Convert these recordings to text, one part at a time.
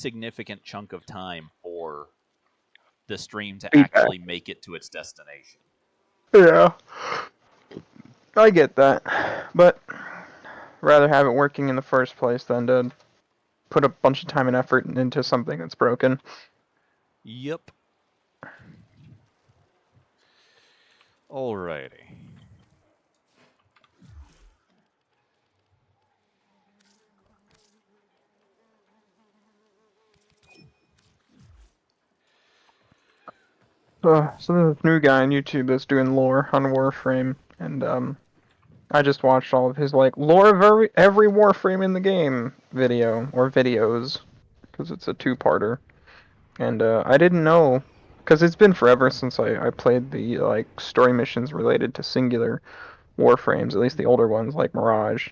significant chunk of time for the stream to Feedback. actually make it to its destination. Yeah. I get that. But rather have it working in the first place than to put a bunch of time and effort into something that's broken. Yep. Alrighty. So there's this new guy on YouTube that's doing lore on Warframe, and I just watched all of his like lore of every Warframe in the game video or videos, because it's a two-parter, and I didn't know, because it's been forever since I played the like story missions related to singular Warframes, at least the older ones like Mirage.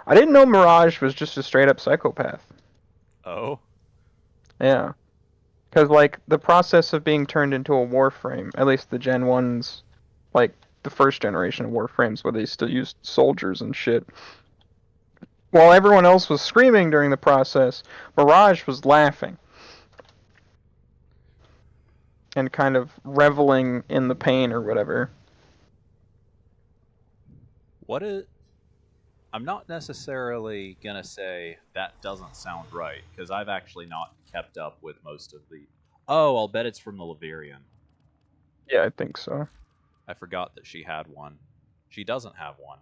I didn't know Mirage was just a straight-up psychopath. Oh? Yeah. Because, like, the process of being turned into a Warframe, at least the Gen 1s, like, the first generation of Warframes, where they still used soldiers and shit. While everyone else was screaming during the process, Mirage was laughing. And kind of reveling in the pain or whatever. What is... I'm not necessarily gonna say that doesn't sound right, because I've actually not kept up with most of the... Oh, I'll bet it's from the Laverian. Yeah, I think so. I forgot that she had one. She doesn't have one.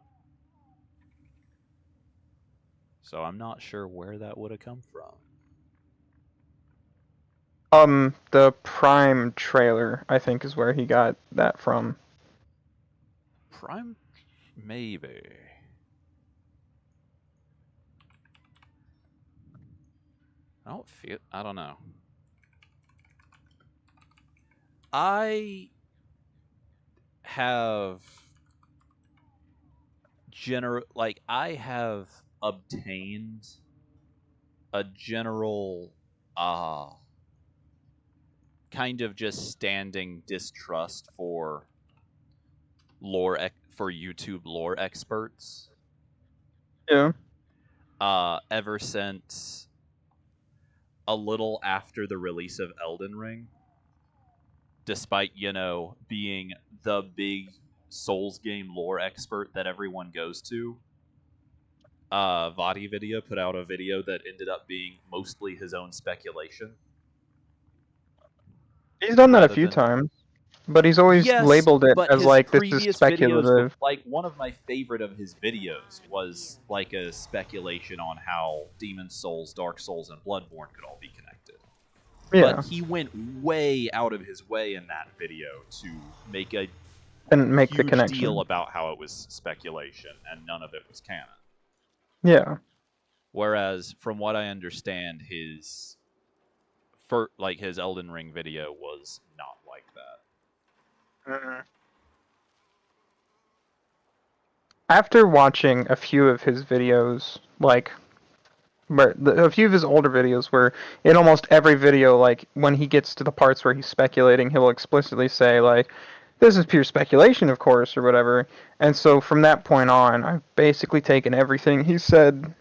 So I'm not sure where that would have come from. The Prime trailer, I think, is where he got that from. Prime? Maybe. I don't know. I have I have obtained a general kind of just standing distrust for YouTube lore experts. Yeah. Ever since a little after the release of Elden Ring, despite, being the big Souls game lore expert that everyone goes to, Vadi Video put out a video that ended up being mostly his own speculation. He's done that a few times. But he's always labeled it as like, this is speculative. Like, one of my favorite of his videos was like a speculation on how Demon's Souls, Dark Souls, and Bloodborne could all be connected. Yeah. But he went way out of his way in that video to make a the connection deal about how it was speculation, and none of it was canon. Yeah. Whereas, from what I understand, his Elden Ring video was not like that. Mm-hmm. After watching a few of his videos, a few of his older videos, where in almost every video, like, when he gets to the parts where he's speculating, he'll explicitly say, like, this is pure speculation, of course, or whatever. And so from that point on, I've basically taken everything he said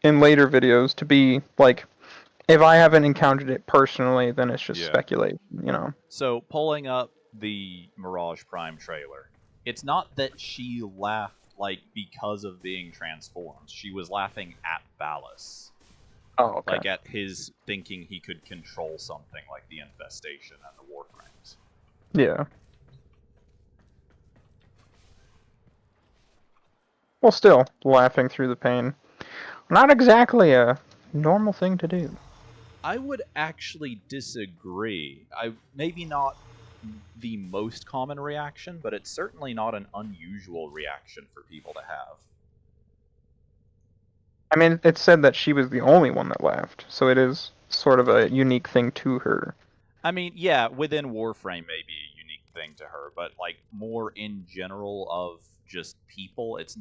in later videos to be, like, if I haven't encountered it personally, then it's just speculation, So, pulling up the Mirage Prime trailer, it's not that she laughed, because of being transformed. She was laughing at Valis. Oh, okay. Like, at his thinking he could control something like the Infestation and the Warframes. Yeah. Well, still, laughing through the pain. Not exactly a normal thing to do. I would actually disagree. Maybe not the most common reaction, but it's certainly not an unusual reaction for people to have. I mean, it said that she was the only one that laughed, so it is sort of a unique thing to her. I mean, yeah, within Warframe may be a unique thing to her, but, more in general of just people, it's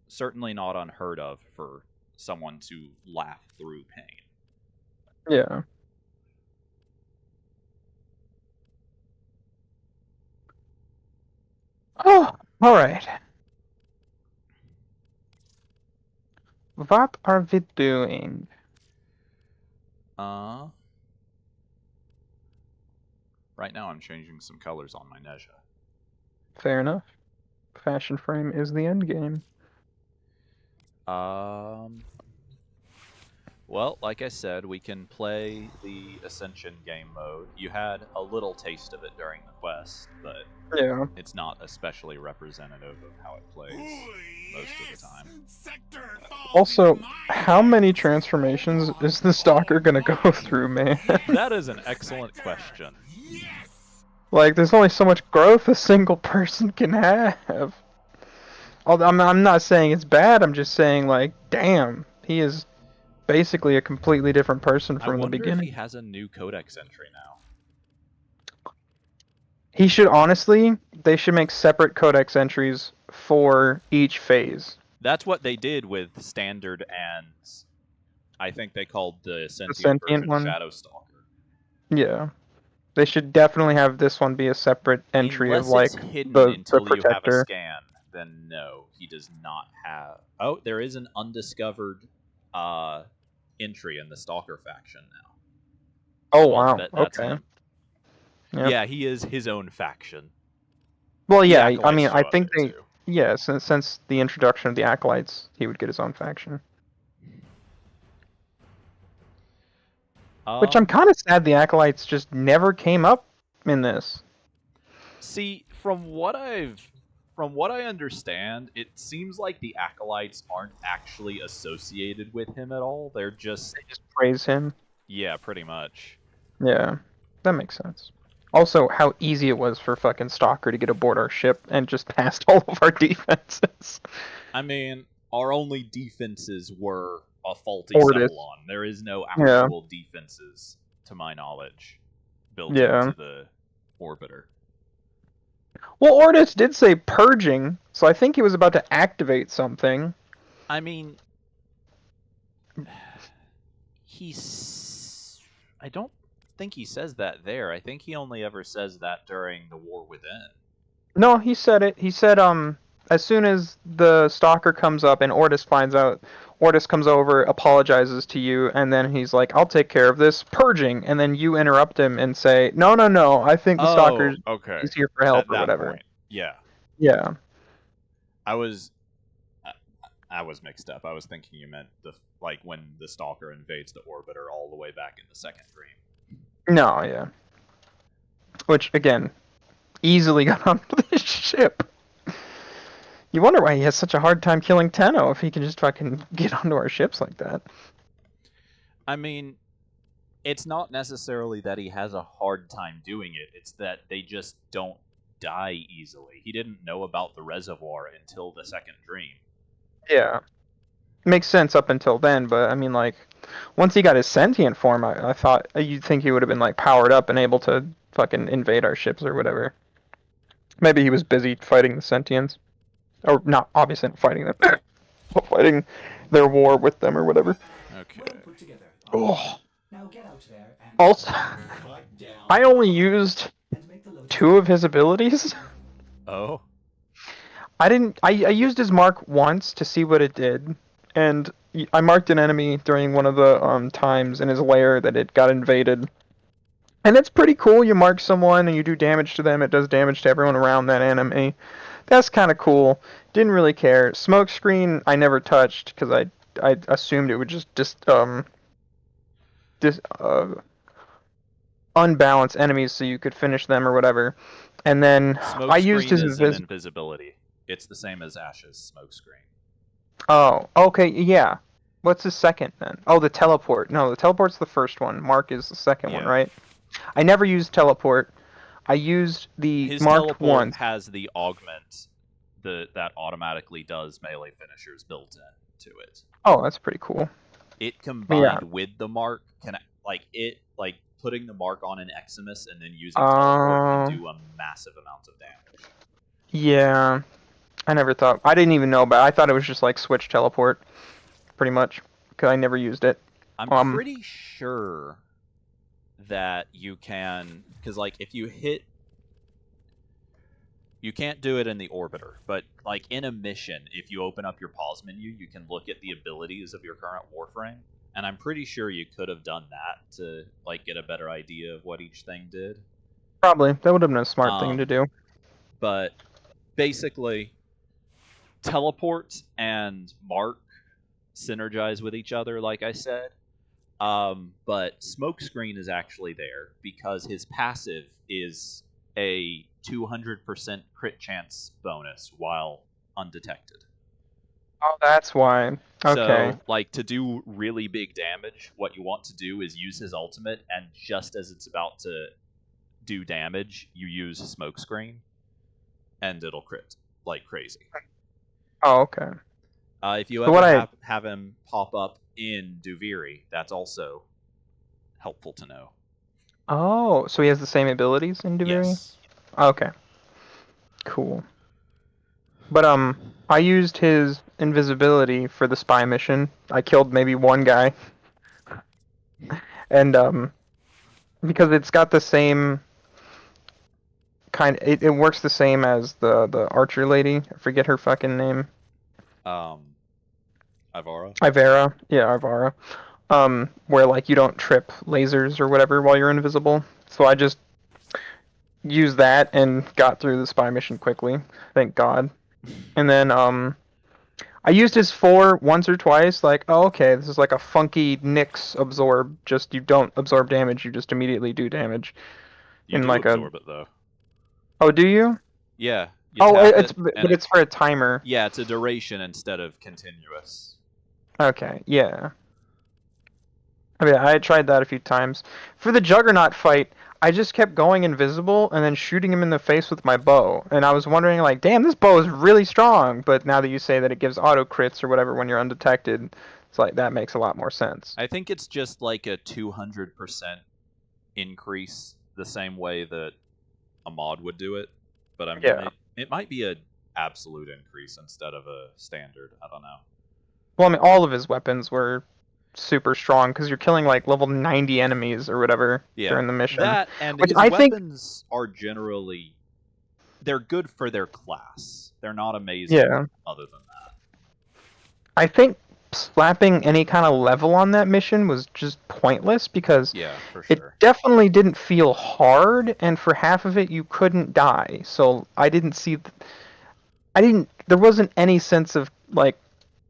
certainly not unheard of for someone to laugh through pain. Yeah. Oh, alright. What are we doing? Right now I'm changing some colors on my Nezha. Fair enough. Fashion frame is the end game. Well, like I said, we can play the Ascension game mode. You had a little taste of it during the quest, but Yeah. it's not especially representative of how it plays most of the time. Also, how many transformations is the Stalker gonna go through, man? That is an excellent question. Like, there's only so much growth a single person can have. Although I'm not saying it's bad, I'm just saying, like, damn, he is basically a completely different person I from the wonder if beginning. he has a new codex entry now. He should, honestly, they should make separate codex entries for each phase. That's what they did with Standard and I think they called the sentient sentient version one? Shadowstalker. Yeah. They should definitely have this one be a separate entry Unless of, like, it's hidden the until you have a Protector. scan, then no, he does not have. Oh, there is an undiscovered entry in the Stalker faction now. Oh, Well, wow. that's Okay. him. Yep. Yeah, he is his own faction. Well, yeah, The I mean, Acolytes I show up think there, they... too. Yeah, since the introduction of the Acolytes, he would get his own faction. Which I'm kind of sad the Acolytes just never came up in this. See, from what I understand, it seems like the Acolytes aren't actually associated with him at all. They just praise him. Yeah, pretty much. Yeah, that makes sense. Also, how easy it was for fucking Stalker to get aboard our ship and just past all of our defenses. I mean, our only defenses were a faulty Ordis. Cephalon. There is no actual defenses, to my knowledge, built into the orbiter. Well, Ordis did say purging, so I think he was about to activate something. I mean, I don't think he says that there. I think he only ever says that during the War Within. No, he said it. He said, as soon as the Stalker comes up and Ordis finds out, Ordis comes over, apologizes to you, and then he's like, I'll take care of this, purging, and then you interrupt him and say, no, I think the Stalker is here for help or whatever. Point. Yeah. Yeah. I was mixed up. I was thinking you meant when the Stalker invades the orbiter all the way back in the second dream. No, yeah. Which, again, easily got onto this ship. You wonder why he has such a hard time killing Tenno if he can just fucking get onto our ships like that. I mean, it's not necessarily that he has a hard time doing it. It's that they just don't die easily. He didn't know about the reservoir until the second dream. Yeah. Makes sense up until then, but I mean, like, once he got his sentient form, I thought you'd think he would have been, like, powered up and able to fucking invade our ships or whatever. Maybe he was busy fighting the sentients. Or not, obviously not fighting them. But fighting their war with them or whatever. Okay. Oh. Also, I only used 2 of his abilities. Oh? I used his mark once to see what it did, and I marked an enemy during one of the times in his lair that it got invaded. And it's pretty cool. You mark someone and you do damage to them. It does damage to everyone around that enemy. That's kind of cool. Didn't really care. Smokescreen I never touched because I assumed it would just unbalance enemies so you could finish them or whatever. And then I used his invisibility. It's the same as Ash's smokescreen. Oh, okay, yeah. What's the second then? Oh, the teleport. No, the teleport's the first one. Mark is the second one, right? I never used teleport. I used the His marked teleport one. has the augment that automatically does melee finishers built in to it. Oh, that's pretty cool. It combined with the mark can putting the mark on an Eximus and then using teleport can do a massive amount of damage. Yeah. I never thought. I didn't even know, but I thought it was just like switch teleport, pretty much, because I never used it. I'm pretty sure that you can, because like if you hit, you can't do it in the orbiter, but like in a mission, if you open up your pause menu, you can look at the abilities of your current Warframe, and I'm pretty sure you could have done that to like get a better idea of what each thing did. Probably. That would have been a smart thing to do. But basically, teleport and Mark synergize with each other, like I said. But Smokescreen is actually there because his passive is a 200% crit chance bonus while undetected. Oh, that's why. Okay. So, like, to do really big damage, what you want to do is use his ultimate, and just as it's about to do damage, you use Smokescreen, and it'll crit like crazy. Oh, okay. If you ever have him pop up in Duviri, that's also helpful to know. Oh, so he has the same abilities in Duviri? Yes. Okay. Cool. But I used his invisibility for the spy mission. I killed maybe one guy. And because it's got the same kind, it works the same as the archer lady. I forget her fucking name. Ivara? Yeah, Ivara. Where like you don't trip lasers or whatever while you're invisible. So I just used that and got through the spy mission quickly. Thank God. And then I used his 4 once or twice, like, oh, okay, this is like a funky Nyx absorb, just you don't absorb damage, you just immediately do damage. You do absorb it, though. Oh, do you? Yeah. But it's for a timer. Yeah, it's a duration instead of continuous. Okay, yeah. I mean, I tried that a few times. For the Juggernaut fight, I just kept going invisible and then shooting him in the face with my bow. And I was wondering, like, damn, this bow is really strong. But now that you say that it gives auto crits or whatever when you're undetected, it's like, that makes a lot more sense. I think it's just like a 200% increase, the same way that a mod would do it. But I mean, it might be an absolute increase instead of a standard. I don't know. Well, I mean, all of his weapons were super strong because you're killing like level 90 enemies or whatever during the mission. That and his weapons are generally they're good for their class. They're not amazing other than that. I think slapping any kind of level on that mission was just pointless because it definitely didn't feel hard, and for half of it you couldn't die. So I didn't see there wasn't any sense of like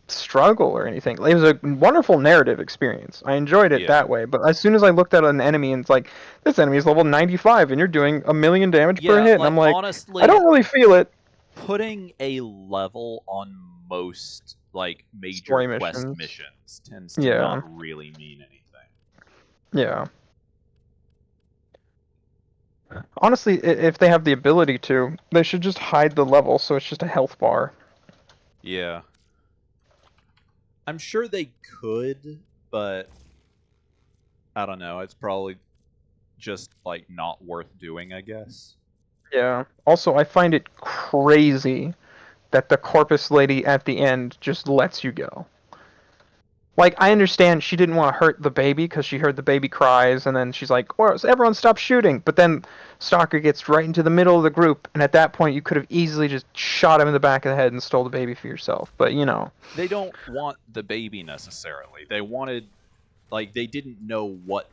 struggle or anything. It was a wonderful narrative experience. I enjoyed it that way, but as soon as I looked at an enemy and it's like, this enemy is level 95 and you're doing 1,000,000 damage per hit, and I'm like, honestly, I don't really feel it. Putting a level on most like major quest missions tends to not really mean anything. Yeah. Honestly, if they have the ability to, they should just hide the level so it's just a health bar. Yeah. I'm sure they could, but I don't know. It's probably just like not worth doing, I guess. Yeah. Also, I find it crazy that the Corpus lady at the end just lets you go. Like, I understand she didn't want to hurt the baby because she heard the baby cries, and then she's like, "Oh, everyone stop shooting." But then Stalker gets right into the middle of the group, and at that point you could have easily just shot him in the back of the head and stole the baby for yourself. But, you know. They don't want the baby necessarily. They wanted, like, they didn't know what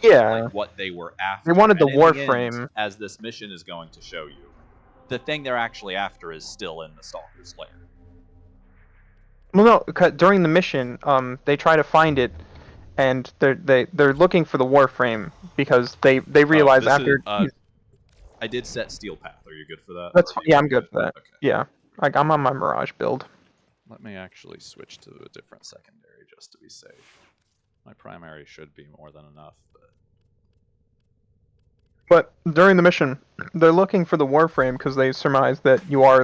they were after. They wanted the Warframe. As this mission is going to show you, the thing they're actually after is still in the Stalker's lair. Well, no, during the mission, they try to find it, and they're looking for the Warframe because they realize after. I did set Steel Path. Are you good for that? I'm good for that. Okay. Yeah, like I'm on my Mirage build. Let me actually switch to a different secondary just to be safe. My primary should be more than enough, But during the mission, they're looking for the Warframe because they surmise that you are,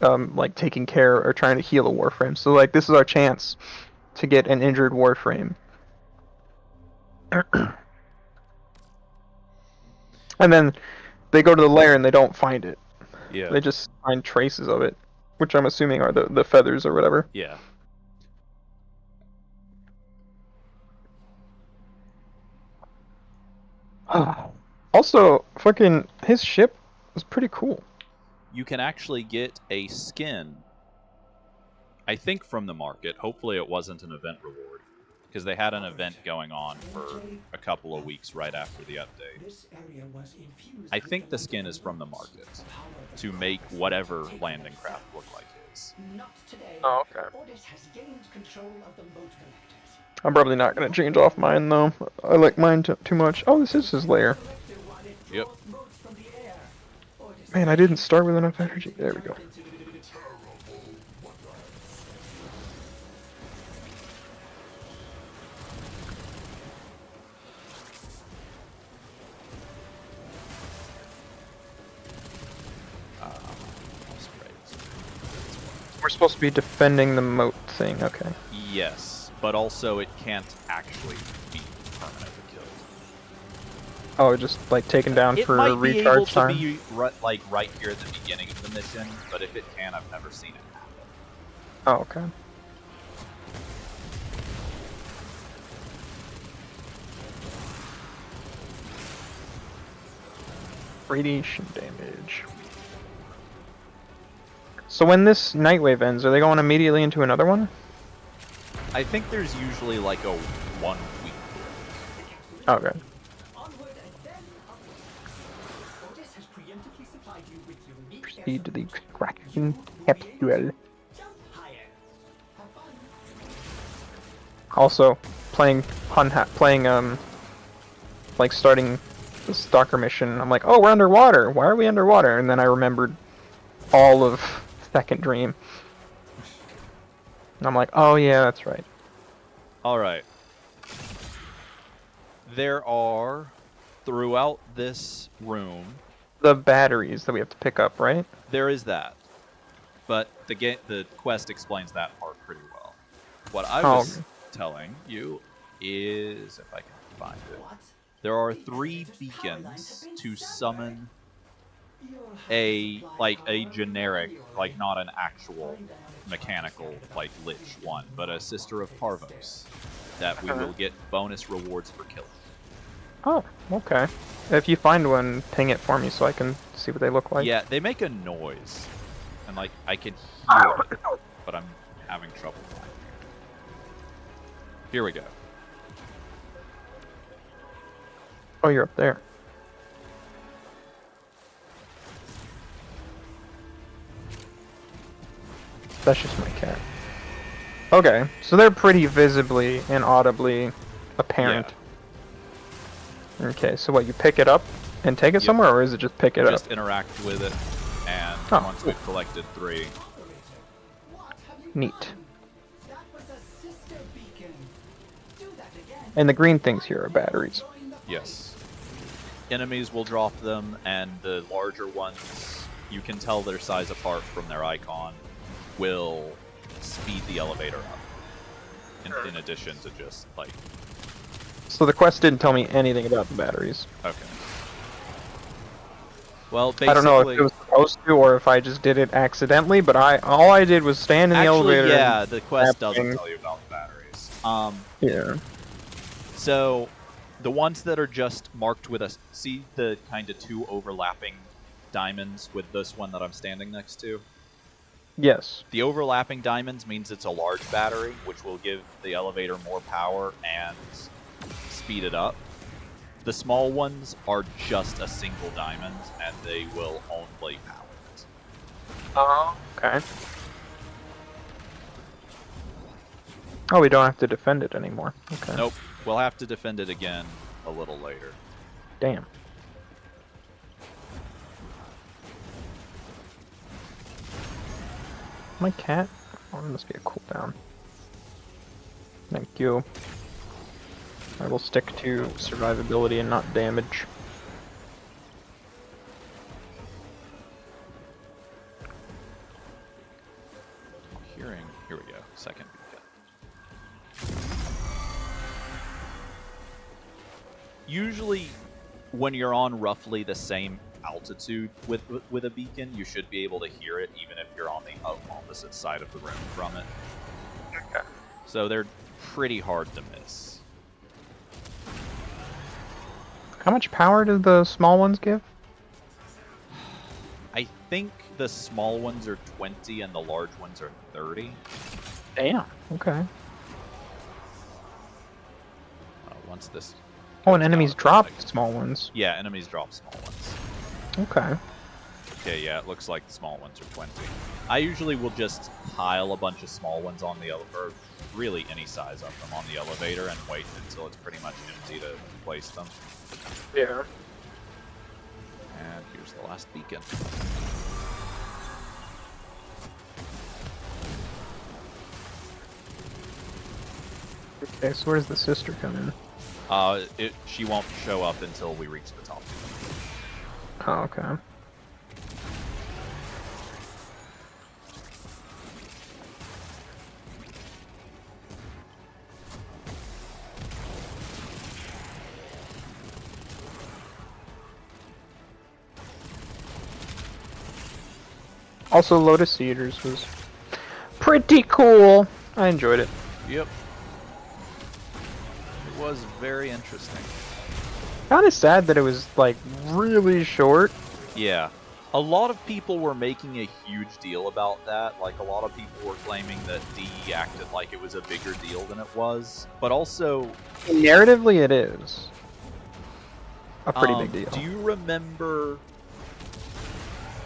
like, taking care or trying to heal a Warframe. So, like, this is our chance to get an injured Warframe. And then they go to the lair and they don't find it. Yeah. They just find traces of it, which I'm assuming are the feathers or whatever. Yeah. Also, fucking, his ship was pretty cool. You can actually get a skin, I think from the market. Hopefully it wasn't an event reward. because they had an event going on for a couple of weeks right after the update. I think the skin is from the market to make whatever landing craft look like his. Oh, okay. I'm probably not gonna change off mine though. I like mine too much. Oh, this is his lair. Yep. Man, I didn't start with enough energy. There we go. We're supposed to be defending the moat thing, okay. Yes, but also it can't actually be permanently killed. Oh, just like taken down It for might be able recharge to time? be like right here at the beginning of the mission, but if it can, I've never seen it happen. Oh, okay. Radiation damage. So when this Nightwave ends, are they going immediately into another one? I think there's usually like a 1 week break. Okay. Proceed to the extraction capsule. Also, playing like starting the stalker mission, I'm like, oh, we're underwater. Why are we underwater? And then I remembered all of Second Dream. And I'm like, oh yeah, that's right. Alright. There are, throughout this room, The batteries that we have to pick up, right? there is that. But the quest explains that part pretty well. What I was telling you is, if I can find it, there are 3 beacons to summon a generic, like not an actual mechanical like lich one, but a Sister of Parvos that we will get bonus rewards for killing. Oh, okay. If you find one, ping it for me so I can see what they look like. Yeah, they make a noise, and like I can hear it, but I'm having trouble finding it. Here we go. Oh, you're up there. That's just my cat. Okay, so they're pretty visibly and audibly apparent. Yeah. Okay, so what, you pick it up and take it somewhere, or is it just pick it up? Just interact with it, and once we've collected 3... Neat. And the green things here are batteries. Yes. Enemies will drop them, and the larger ones, you can tell their size apart from their icon, will speed the elevator up. In addition to just, like... So the quest didn't tell me anything about the batteries. Okay. Well, basically... I don't know if it was supposed to, or if I just did it accidentally, but all I did was stand in the elevator... yeah, the quest doesn't tell you about the batteries. Yeah. So, the ones that are just marked with a... See the kind of 2 overlapping diamonds with this one that I'm standing next to? Yes. The overlapping diamonds means it's a large battery, which will give the elevator more power and speed it up. The small ones are just a single diamond, and they will only power it. Oh, okay. Oh, we don't have to defend it anymore. Okay. Nope. We'll have to defend it again a little later. Damn. My cat? Oh, there must be a cooldown. Thank you. I will stick to survivability and not damage. Hearing. Here we go. Second beacon. Usually, when you're on roughly the same altitude with a beacon, you should be able to hear it even if you're on the opposite side of the room from it. Okay. So they're pretty hard to miss. How much power do the small ones give? I think the small ones are 20 and the large ones are 30. Damn. Okay. once this. Oh, and goes enemies down, drop like- small ones. Yeah, enemies drop small ones. Okay. Okay, yeah, it looks like the small ones are 20. I usually will just pile a bunch of small ones on the or really any size of them on the elevator and wait until it's pretty much empty to place them. Yeah. And here's the last beacon. Okay, so where does the sister come in? She won't show up until we reach the top. Oh, okay. Also, Lotus Eaters was pretty cool. I enjoyed it. Yep. It was very interesting. Kind of sad that it was like really short. Yeah. A lot of people were making a huge deal about that. Like, a lot of people were claiming that DE acted like it was a bigger deal than it was. But also... Narratively, it is a pretty big deal. Do you remember...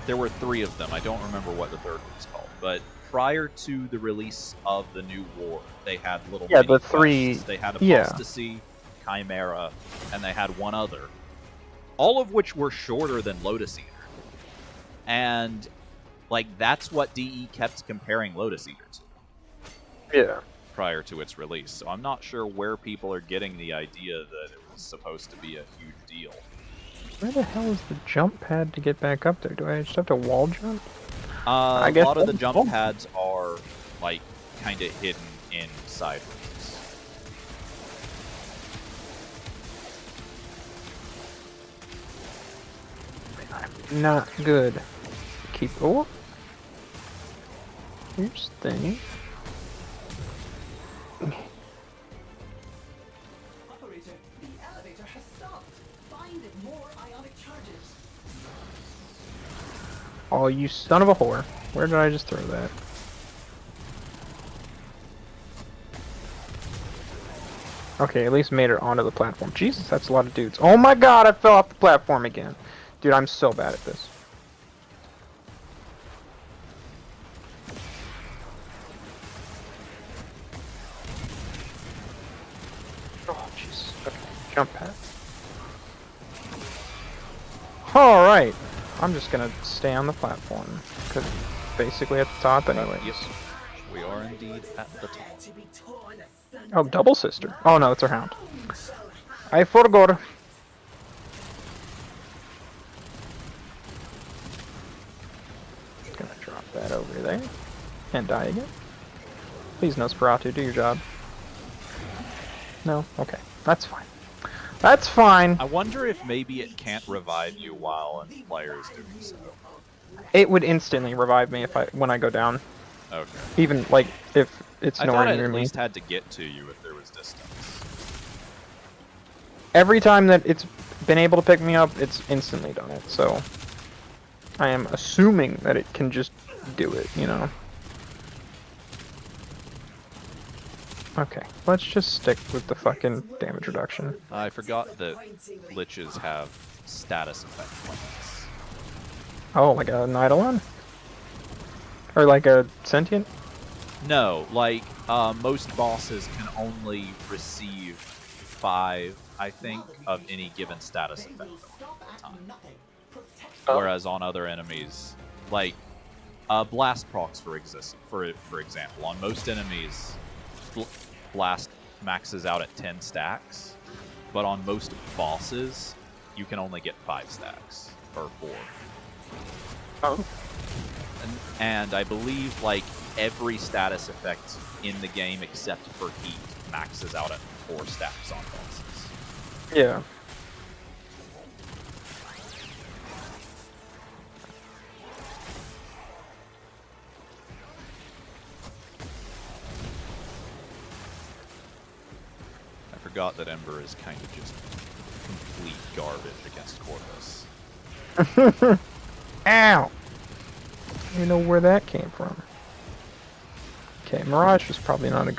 There were 3 of them. I don't remember what the third one was called. But prior to the release of the new war, they had little mini the 3... quests. They had Apostasy, Chimera, and they had one other. All of which were shorter than Lotus Eater. And, like, that's what DE kept comparing Lotus Eater to. Yeah. Prior to its release. So I'm not sure where people are getting the idea that it was supposed to be a huge deal. Where the hell is the jump pad to get back up there? Do I just have to wall jump? A lot of the jump pads are, like, kind of hidden inside rooms. I'm not good. Keep... Oh! Here's the thing. Operator, the elevator has stopped. Find more ionic charges. Oh, you son of a whore. Where did I just throw that? Okay, at least made it onto the platform. Jesus, that's a lot of dudes. Oh my god, I fell off the platform again. Dude, I'm so bad at this. Oh, Jesus. Okay, jump pad. Alright. I'm just gonna stay on the platform. Because basically at the top anyways. Yep. We are indeed at the top. Oh, double sister. Oh no, it's her hound. I forgot. Gonna drop that over there. And die again. Please, Nosferatu, do your job. No? Okay. That's fine. That's fine. I wonder if maybe it can't revive you while a player is doing so. It would instantly revive me when I go down. Okay. Even, like, if it's I nowhere thought it near at me. least had to get to you if there was distance. Every time that it's been able to pick me up, it's instantly done it, so... I am assuming that it can just do it, you know? Okay, let's just stick with the fucking damage reduction. I forgot that liches have status effect points. Oh, like an Eidolon? Or like a sentient? No, like, most bosses can only receive 5, I think, of any given status effect at a time. Whereas on other enemies, like, blast procs, for example, on most enemies, blast maxes out at 10 stacks, but on most bosses, you can only get 5 stacks, or 4. Oh. And I believe, like, every status effect in the game except for heat maxes out at 4 stacks on bosses. Yeah. I forgot that Ember is kind of just complete garbage against Corvus. Ow! I don't know where that came from. Okay, Mirage was probably not a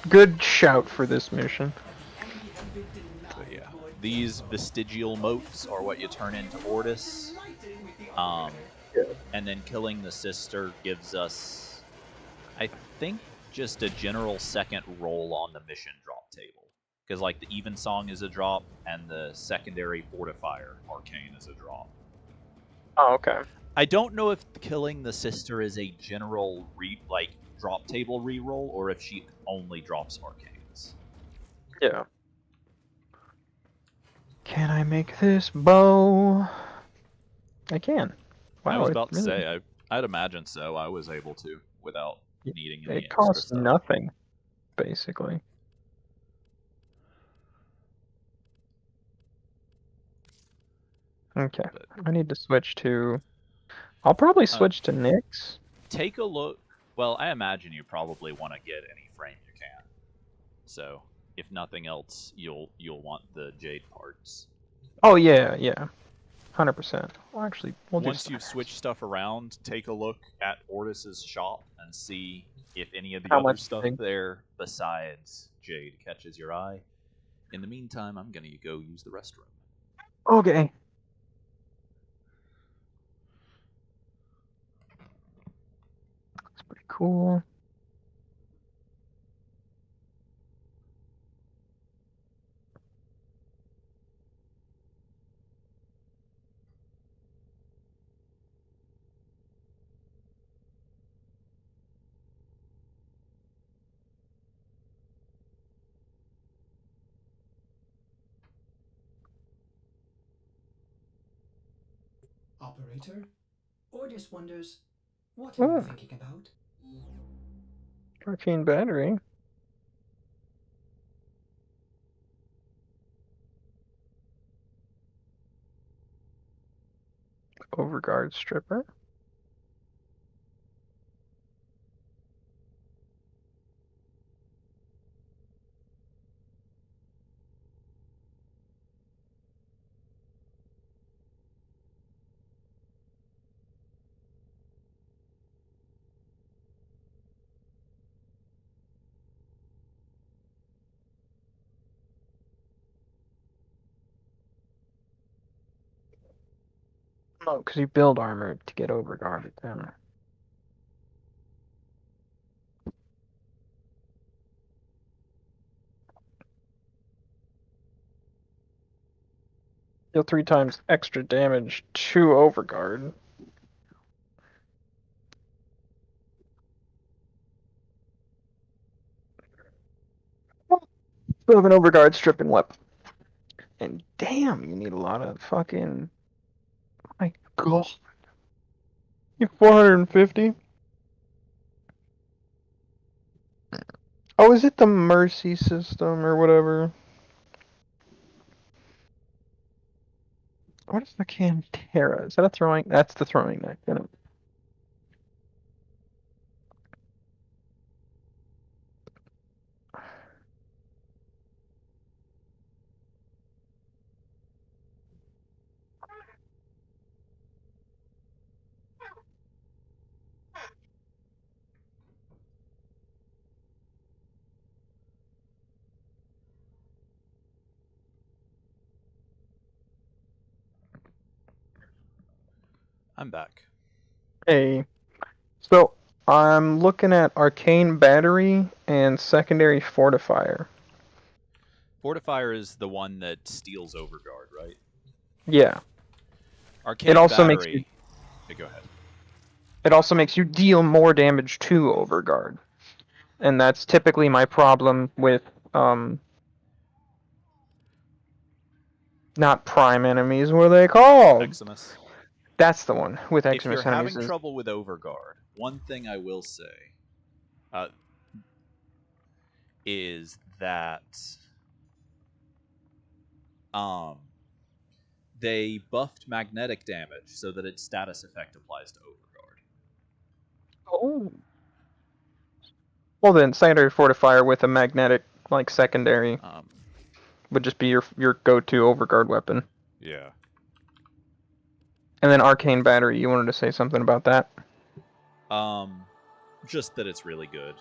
good shout for this mission. these vestigial motes are what you turn into Ortis. And then killing the sister gives us, I think, just a general second roll on the mission drop table. Because, like, the even song is a drop, and the secondary fortifier arcane is a drop. Oh, okay. I don't know if killing the sister is a general drop table reroll, or if she only drops arcanes. Yeah. Can I make this bow? I can. Wow, I was about to really... say, I'd imagine so. I was able to without needing any It extra costs stuff. nothing, basically. Okay, But, I need to switch to... I'll probably switch to Nyx. Take a look. Well, I imagine you probably want to get any frame you can. So, if nothing else, you'll want the jade parts. Oh yeah, yeah, 100%. Well, actually, we'll do Once you've switched stuff around, take a look at Ortis's shop and see if any of the How other much stuff thing? there besides jade catches your eye. In the meantime, I'm gonna go use the restroom. Okay. That's pretty cool. Operator? Ordis wonders, what are you thinking about? Arcane battery. Overguard stripper. Oh, because you build armor to get overguarded down. Deal 3 times extra damage to overguard. You have an overguard stripping weapon. And damn, you need a lot of fucking... My god. You 450? Oh, is it the Mercy system or whatever? What is the Cantera? Is that a throwing? That's the throwing knife, isn't it? I'm back. Hey. So, I'm looking at Arcane Battery and Secondary Fortifier. Fortifier is the one that steals Overguard, right? Yeah. Arcane It also makes Battery... you... Okay, go ahead. It also makes you deal more damage to Overguard. And that's typically my problem with, not prime enemies, what are they called? Eximus. That's the one, with If you're Eximus enemies. having trouble with Overguard, one thing I will say is that they buffed magnetic damage so that its status effect applies to Overguard. Oh. Well then, Secondary Fortifier with a magnetic, like, secondary would just be your go-to Overguard weapon. Yeah. And then Arcane Battery, you wanted to say something about that? Just that it's really good,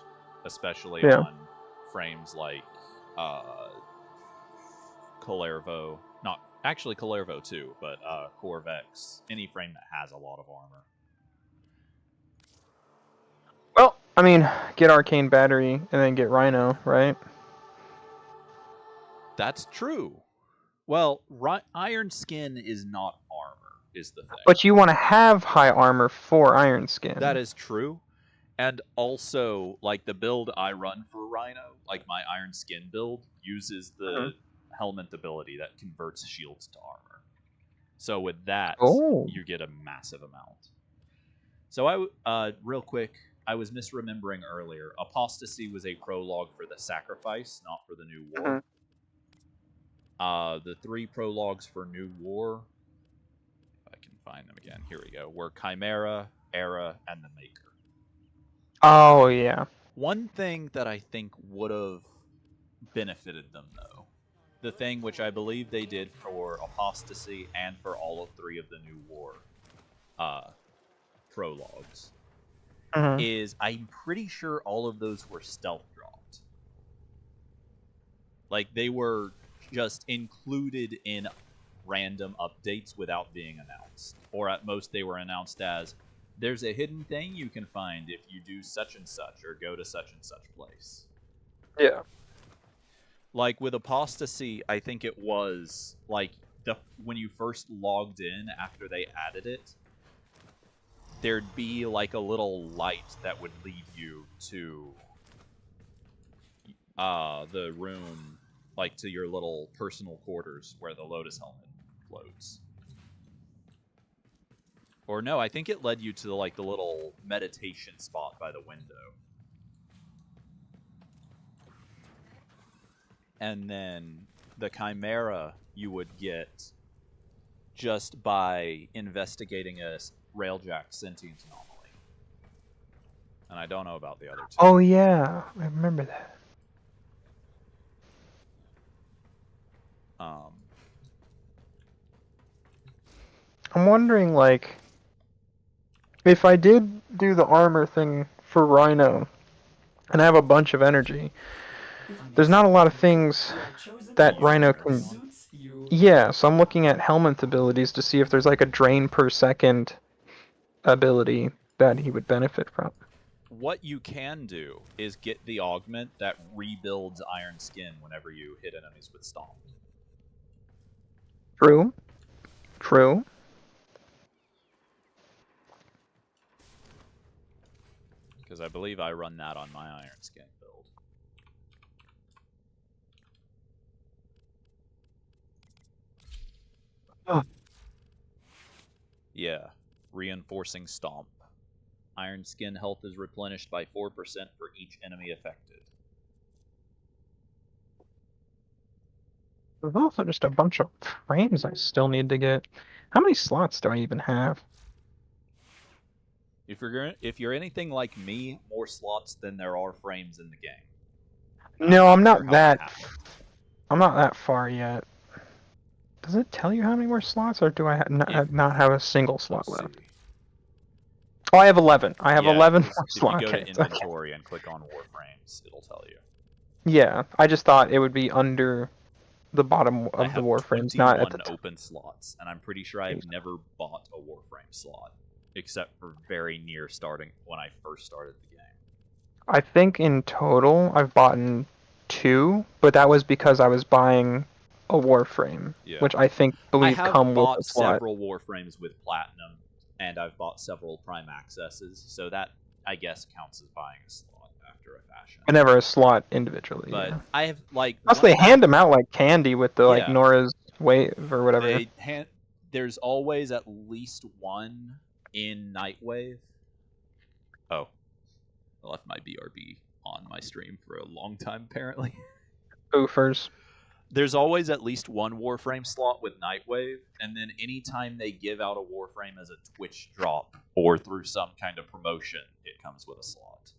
especially Yeah. on frames like Kalervo, Not actually Kalervo too, but Corvex. Any frame that has a lot of armor. Well, I mean, get Arcane Battery and then get Rhino, right? That's true. Well, Iron Skin is not armor, is the thing. But you want to have high armor for Iron Skin. That is true. And also, like, the build I run for Rhino, like my Iron Skin build, uses the helmet ability that converts shields to armor. So with that, you get a massive amount. So real quick, I was misremembering earlier. Apostasy was a prologue for the Sacrifice, not for the New War. The 3 prologues for New War, if I can find them again, here we go, were Chimera, Era, and the Maker. Oh, yeah. One thing that I think would have benefited them, though, the thing which I believe they did for Apostasy and for all of 3 of the New War prologues, is I'm pretty sure all of those were stealth dropped. Like, they were just included in random updates without being announced. Or at most they were announced as, there's a hidden thing you can find if you do such and such or go to such and such place. Yeah. Like with Apostasy, I think it was like when you first logged in after they added it, there'd be like a little light that would lead you to the room, like to your little personal quarters where the Lotus helmet floats. Or no, I think it led you to like the little meditation spot by the window. And then the Chimera you would get just by investigating a Railjack sentient anomaly. And I don't know about the other 2. Oh, yeah. I remember that. I'm wondering, like, if I did do the armor thing for Rhino, and I have a bunch of energy, there's not a lot of things that Rhino can... Yeah, so I'm looking at Helmet's abilities to see if there's like a drain per second ability that he would benefit from. What you can do is get the augment that rebuilds Iron Skin whenever you hit enemies with Stomp. True. True. Because I believe I run that on my Iron Skin build. Oh. Yeah, reinforcing Stomp. Iron Skin health is replenished by 4% for each enemy affected. There's also just a bunch of frames I still need to get. How many slots do I even have? If you're anything like me, more slots than there are frames in the game. No, I'm not that far yet. Does it tell you how many more slots, or do I not have a single slot left? Oh, I have 11. I have 11 more slots. If you go to inventory and click on Warframes, it'll tell you. Yeah, I just thought it would be under the bottom of the Warframes, not at the top. Open slots, and I'm pretty sure I've never bought a Warframe slot, except for very near starting when I first started the game. I think in total I've bought 2, but that was because I was buying a Warframe, which I believe come with a slot. I've bought several Warframes with Platinum, and I've bought several Prime Accesses, so that, I guess, counts as buying a slot after a fashion. But never a slot individually. But yeah. I have, like... Plus they hand them out like candy with the, like, Nora's Wave or whatever. There's always at least one in Nightwave. Oh. I left my BRB on my stream for a long time, apparently. Boofers. There's always at least one Warframe slot with Nightwave, and then anytime they give out a Warframe as a Twitch drop or through some kind of promotion, it comes with a slot.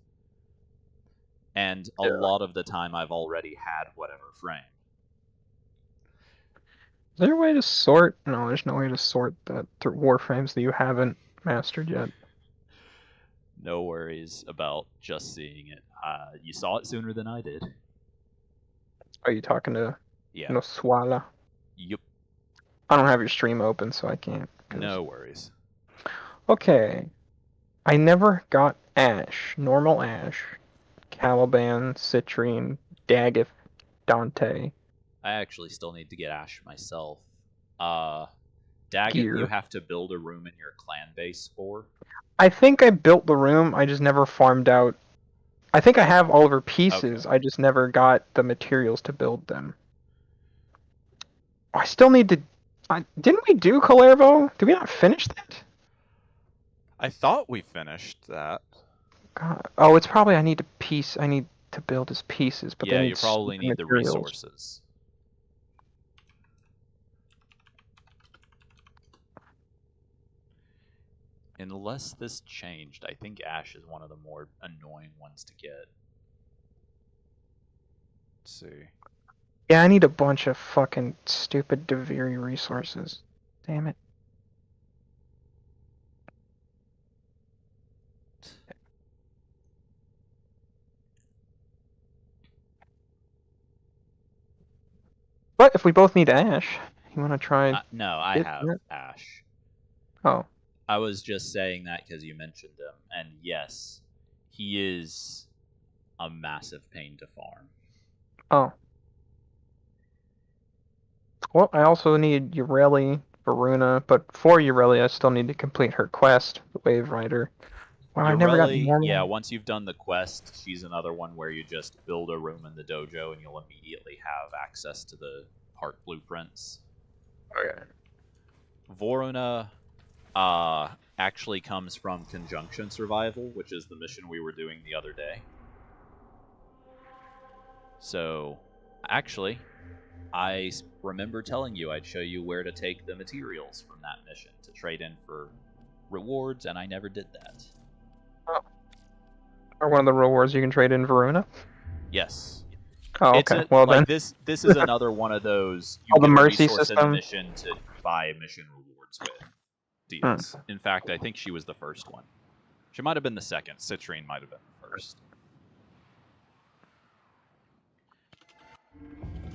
And a lot of the time I've already had whatever frame. Is there a way to sort? No, there's no way to sort that through Warframes that you haven't mastered yet. No worries about just seeing it. You saw it sooner than I did. Are you talking to Noswala? Yep. I don't have your stream open, so I can't. No worries. Okay. I never got Ash. Normal Ash. Caliban, Citrine, Daggett, Dante, I actually still need to get Ash myself. Daggett, you Gear. have to build a room in your clan base for. I think I built the room, I just never farmed out. I think I have all of her pieces, Okay. I just never got the materials to build them. I still need to... didn't we do Calervo? Did we not finish that? I thought we finished that. God. Oh, it's probably I need to build his pieces, but Yeah, they need you probably stupid need the materials. resources. Unless this changed, I think Ash is one of the more annoying ones to get. Let's see. Yeah, I need a bunch of fucking stupid Deviri resources. Damn it. But if we both need Ash, you want to try? No, I have Ash. Oh. I was just saying that because you mentioned him, and yes, he is a massive pain to farm. Oh. Well, I also need Ureli, Varuna, but for Ureli, I still need to complete her quest, the Wave Rider. Wow, I never got normal. Yeah, once you've done the quest, she's another one where you just build a room in the dojo and you'll immediately have access to the part blueprints. Okay. Voruna actually comes from Conjunction Survival, which is the mission we were doing the other day. So, actually, I remember telling you I'd show you where to take the materials from that mission to trade in for rewards, and I never did that. Oh. Or one of the rewards you can trade in Varuna? Yes. Oh, okay. Well like then. This is another one of those you the get mercy a resource in a system? mission to buy mission rewards with deals. In fact, I think she was the first one. She might have been the second. Citrine might have been the first.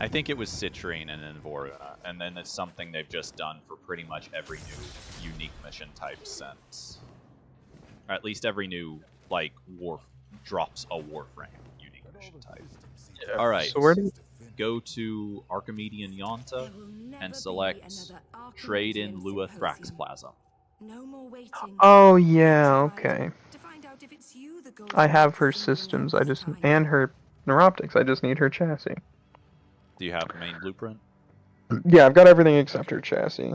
I think it was Citrine and then Voruna, and then it's something they've just done for pretty much every new unique mission type since. Or at least every new, like, drops a Warframe unique mission type. Yeah. Alright, So where do you... go to Archimedean Yonta and select Trade in Lua Thraxplasm. No more waiting. Oh, yeah, okay. I have her systems, and her neuroptics, I just need her chassis. Do you have the main blueprint? Yeah, I've got everything except her chassis.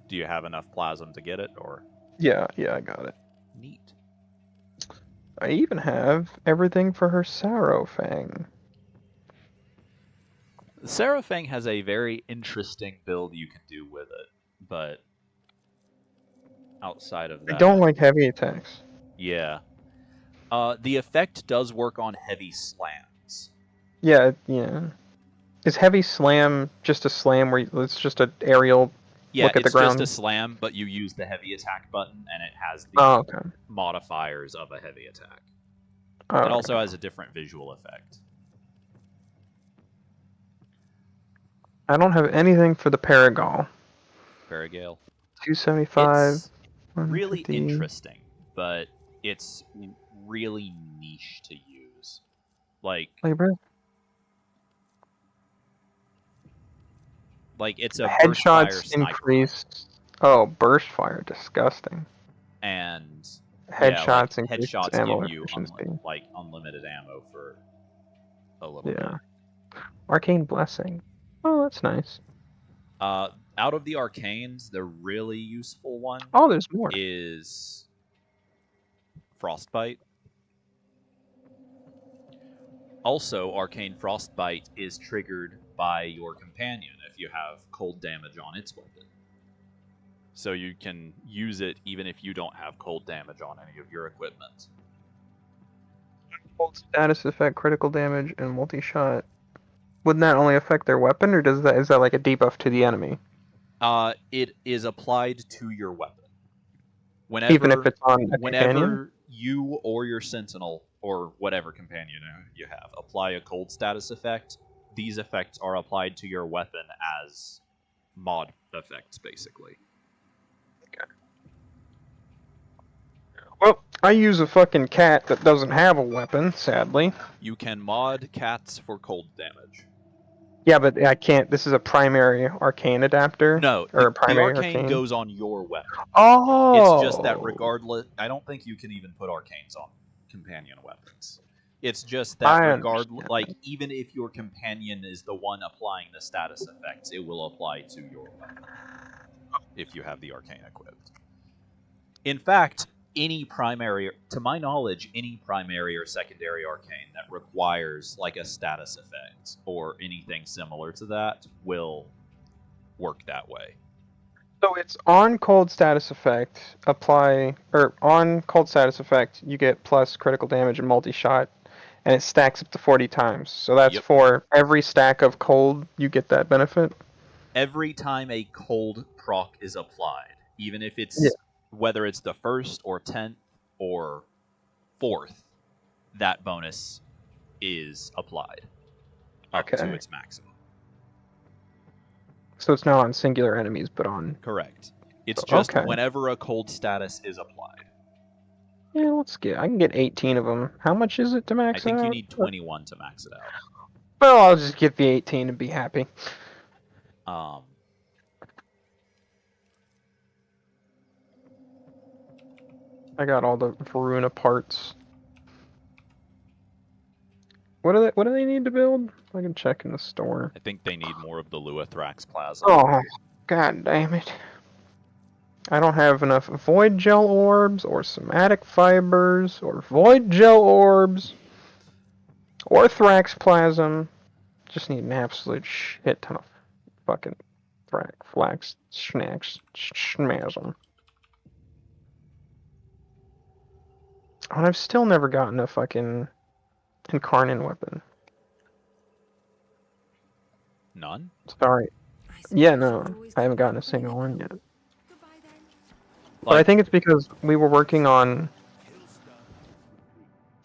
Do you have enough plasm to get it, or? Yeah, I got it. Neat. I even have everything for her Sarofang. Sarafang has a very interesting build you can do with it, but outside of that... I don't like heavy attacks. Yeah. The effect does work on heavy slams. Yeah. Is heavy slam just a slam where it's just an aerial look at the ground? Yeah, it's just a slam, but you use the heavy attack button, and it has the modifiers of a heavy attack. It also has a different visual effect. I don't have anything for the Paragol. Paragale. 275. It's really interesting, but it's really niche to use. Like it's a burst fire sniper. Increased. Oh, burst fire, disgusting. And headshots give you unlimited ammo for a little bit. Arcane Blessing. Oh, that's nice. Out of the arcanes, the really useful one there's more. Is Frostbite. Also, Arcane Frostbite is triggered by your companion if you have cold damage on its weapon. So you can use it even if you don't have cold damage on any of your equipment. Cold status effect, critical damage, and multi-shot. Wouldn't that only affect their weapon, or is that like a debuff to the enemy? It is applied to your weapon. Whenever, even if it's on a companion? You or your sentinel, or whatever companion you have, apply a cold status effect, these effects are applied to your weapon as mod effects, basically. Well, I use a fucking cat that doesn't have a weapon, sadly. You can mod cats for cold damage. Yeah, but I can't. This is a primary arcane adapter. No, or a the primary arcane goes on your weapon. Oh! It's just that regardless, I don't think you can even put arcanes on companion weapons. It's just that regardless, like, even if your companion is the one applying the status effects, it will apply to your weapon if you have the arcane equipped. In fact, any primary, to my knowledge, any primary or secondary arcane that requires like a status effect or anything similar to that will work that way. So it's on cold status effect, on cold status effect, you get plus critical damage and multi-shot, and it stacks up to 40 times. So that's for every stack of cold, you get that benefit? Every time a cold proc is applied, even if it's, whether it's the 1st or 10th or 4th, that bonus is applied up to its maximum. So it's not on singular enemies, but on... Correct. It's just whenever a cold status is applied. Yeah, I can get 18 of them. How much is it to max it out? I think you need 21 to max it out. Well, I'll just get the 18 and be happy. I got all the Varuna parts. What do they need to build? I can check in the store. I think they need more of the Luathrax plasma. Oh, god damn it. I don't have enough void gel orbs, or somatic fibers, or void gel orbs, or thrax plasm. Just need an absolute shit ton of fucking flax snacks schmasm. Oh, and I've still never gotten a fucking Incarnate weapon. None? Sorry. Yeah, no. I haven't gotten a single one yet. But I think it's because we were working on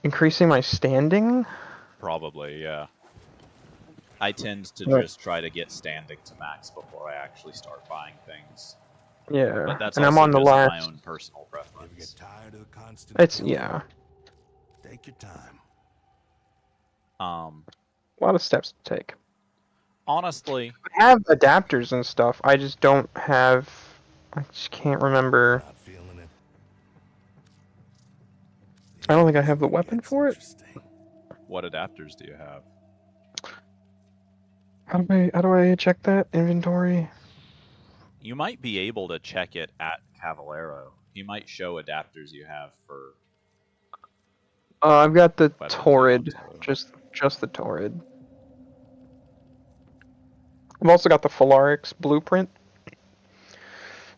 increasing my standing. Probably, yeah. I tend to just try to get standing to max before I actually start buying things. Yeah, but that's and also I'm on the just last. my own personal preference. It's Take your time. A lot of steps to take. Honestly, I have adapters and stuff. I just don't have. I just can't remember. Not feeling it. I don't think I have the weapon for it. what adapters do you have? How do I check that inventory? You might be able to check it at Cavalero. He might show adapters you have for. I've got the Torrid, just the Torrid. I've also got the Phalarix blueprint,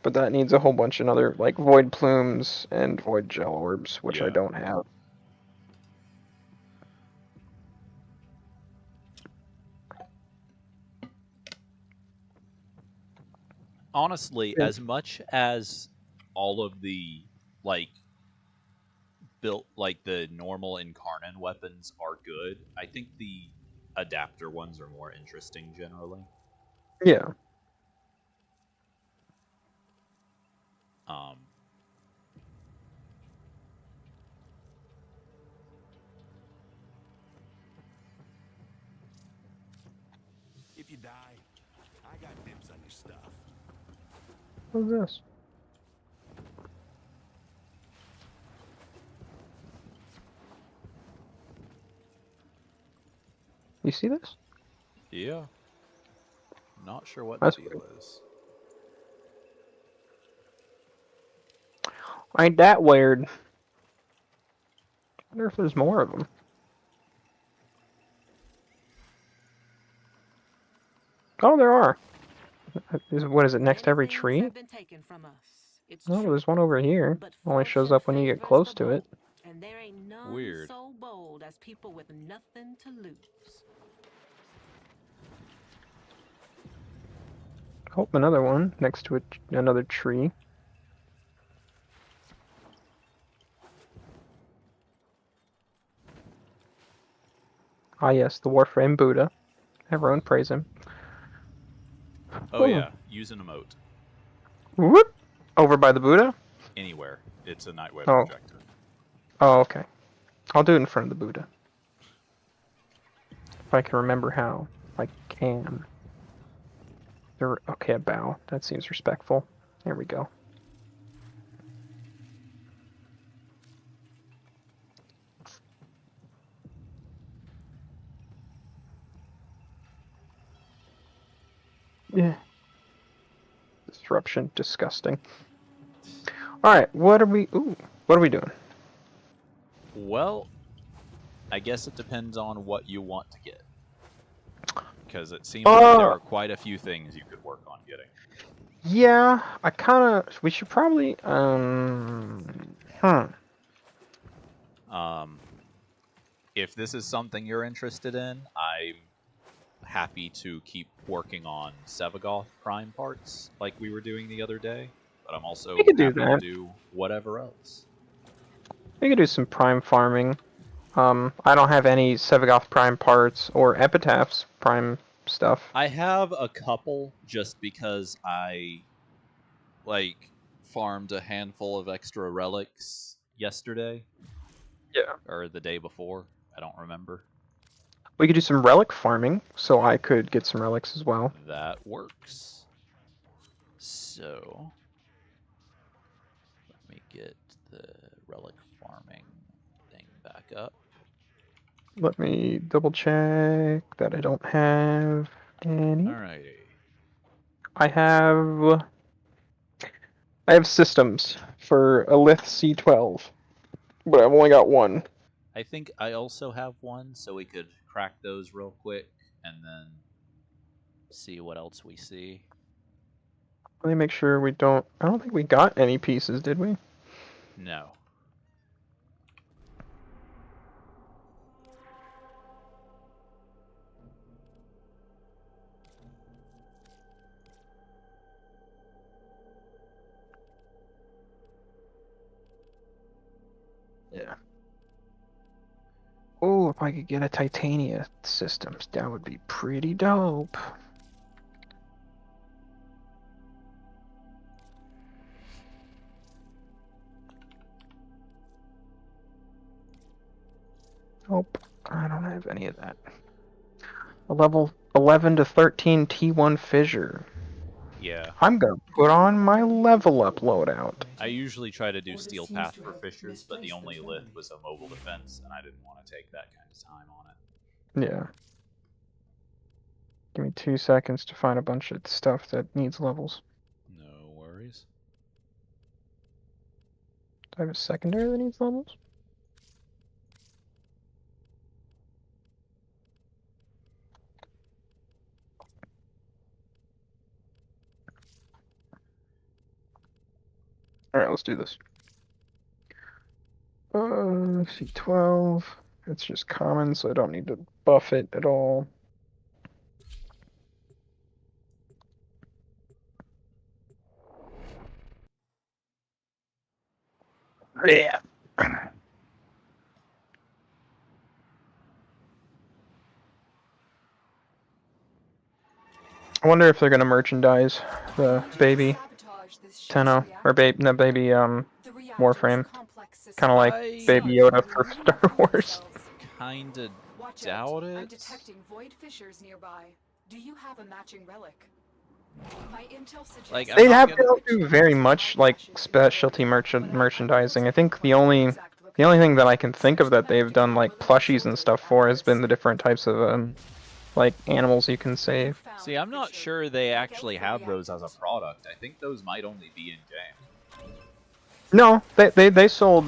but that needs a whole bunch of other like void plumes and void gel orbs, which I don't have. Honestly, as much as all of the the normal Incarnate weapons are good, I think the adapter ones are more interesting generally. Yeah. If you die, I got dibs on your stuff. What's this? You see this? Yeah. Not sure what That's the deal is. Ain't that weird? I wonder if there's more of them. Oh, there are. What is it, next to every tree? Oh, there's one over here. Only shows up when you get close to it. And there ain't none Weird. so bold as people with nothing to lose. Oh, another one next to another tree. Ah yes, the Warframe Buddha. Everyone praise him. Oh yeah, use an emote Whoop! Over by the Buddha? anywhere. It's a night wave Oh. projector. Oh, okay. I'll do it in front of the Buddha. If I can remember how. I can. Okay, a bow. That seems respectful. There we go. Yeah. Disruption. Disgusting. Alright, what are we doing? Well, I guess it depends on what you want to get. Because it seems like there are quite a few things you could work on getting. Yeah, we should probably, If this is something you're interested in, I'm happy to keep working on Sevagoth Prime parts like we were doing the other day. But I'm also We could do happy to that. do whatever else. We could do some Prime farming. I don't have any Sevagoth Prime parts or Epitaph's Prime stuff. I have a couple just because I, farmed a handful of extra relics yesterday. Yeah. Or the day before. I don't remember. We could do some relic farming, so I could get some relics as well. That works. So, let me get the relic farming thing back up. Let me double check that I don't have any. Alrighty. I have systems for a Lith C12, but I've only got one. I think I also have one, so we could crack those real quick and then see what else we see. Let me make sure we don't. I don't think we got any pieces, did we? No. Yeah. Oh, if I could get a Titania systems, that would be pretty dope. Nope, I don't have any of that. A level 11 to 13 T1 fissure. Yeah. I'm gonna put on my level up loadout. I usually try to do Or that Steel seems Path to for have Fishers, but the misplaced only their Lith funding. was a mobile defense, and I didn't want to take that kind of time on it. Yeah. Give me 2 seconds to find a bunch of stuff that needs levels. No worries. Do I have a secondary that needs levels? Alright, let's do this. C12. It's just common, so I don't need to buff it at all. Yeah. I wonder if they're gonna merchandise the baby Tenno, or baby Warframe. Kind of like Baby Yoda for Star Wars. Kinda Watch doubt out. I'm it. detecting void fissures nearby. Do you have a matching relic? My intel suggests Like, I'm They not have gonna- to do very much like specialty merchandising. I think the only thing that I can think of that they've done like plushies and stuff for has been the different types of like animals you can save. See, I'm not sure they actually have those as a product. I think those might only be in game. No, they sold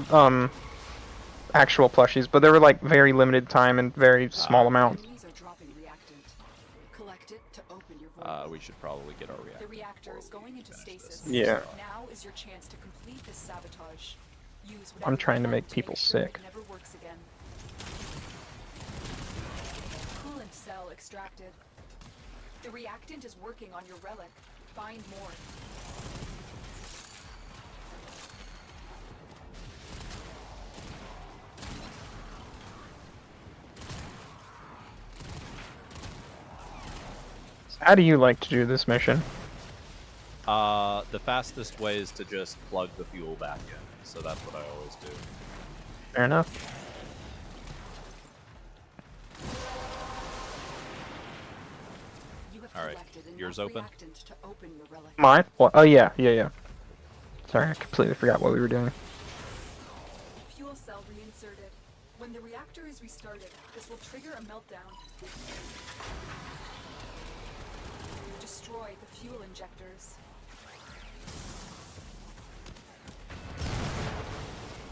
actual plushies, but they were like very limited time and very small amounts. Enemies are dropping reactant. Collect it to open your void. We should probably get our reactor. The reactor is going into finish this. stasis. Yeah. Now is your chance to complete this sabotage. Use I'm whatever trying to you make can people sure sick. It never works again. Coolant cell extracted. The reactant is working on your relic. Find more. How do you like to do this mission? The fastest way is to just plug the fuel back in, so that's what I always do. Fair enough. You have Alright, collected enough yours open? reactant to open your relic. Mine? What? Oh yeah. Sorry, I completely forgot what we were doing. Fuel cell reinserted. When the reactor is restarted, this will trigger a meltdown. Destroy the fuel injectors.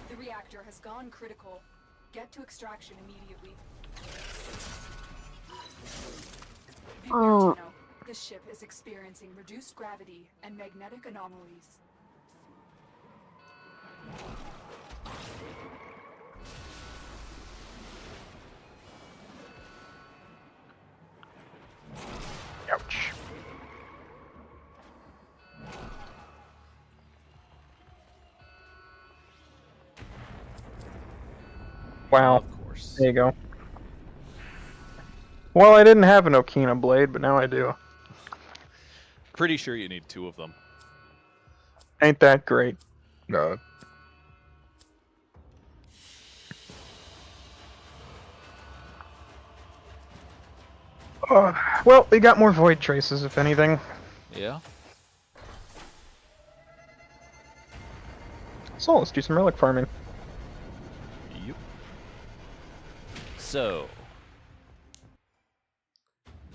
The reactor has gone critical. Get to extraction immediately. Beware, Juno. This ship is experiencing reduced gravity and magnetic anomalies. Ouch. Wow. Of course. There you go. Well, I didn't have an Okina blade, but now I do. Pretty sure you need 2 of them. Ain't that great? No. Well, we got more void traces, if anything. Yeah. So let's do some relic farming. Yep. So,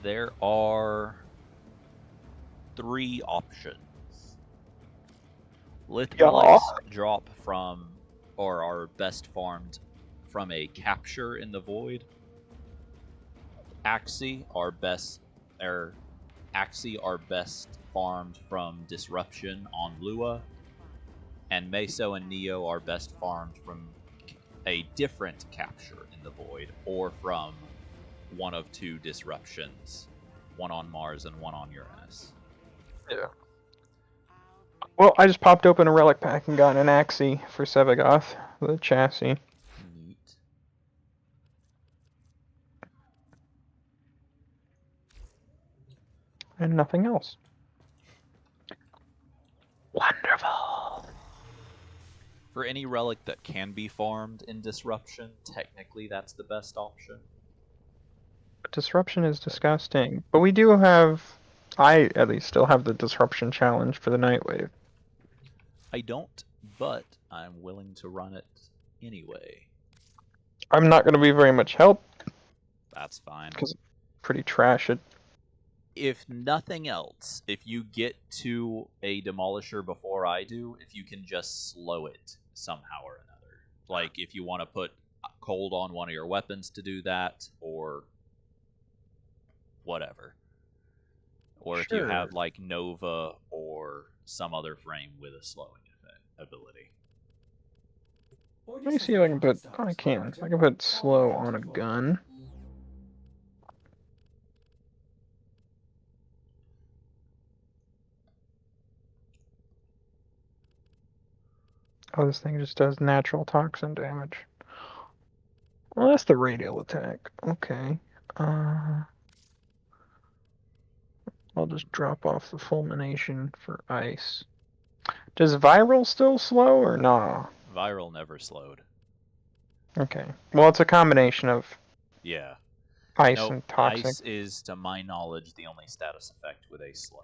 there are 3 options. Lith Yeah. relics drop from, or are best farmed from a capture in the void. Axii are best farmed from disruption on Lua, and Meso and Neo are best farmed from a different capture in the void, or from one of 2 disruptions, one on Mars and one on Uranus. Yeah. Well, I just popped open a relic pack and got an Axii for Sevagoth, the chassis. Neat. And nothing else. Wonderful. For any relic that can be farmed in disruption, technically that's the best option. Disruption is disgusting. But we do have... I, at least, still have the Disruption challenge for the Nightwave. I don't, but I'm willing to run it anyway. I'm not going to be very much help, That's fine. because it's pretty trash it. If nothing else, if you get to a Demolisher before I do, if you can just slow it somehow or another. Like, if you want to put cold on one of your weapons to do that, or whatever. Or if you have, like, Nova or some other frame with a slowing ability. Let me see if I can put... Oh, I can. I can put slow on a gun. Oh, this thing just does natural toxin damage. Well, that's the radial attack. Okay. I'll just drop off the fulmination for ice. Does viral still slow or nah? Viral never slowed. Okay. Well, it's a combination of Yeah. ice No, and toxic. ice is, to my knowledge, the only status effect with a slow.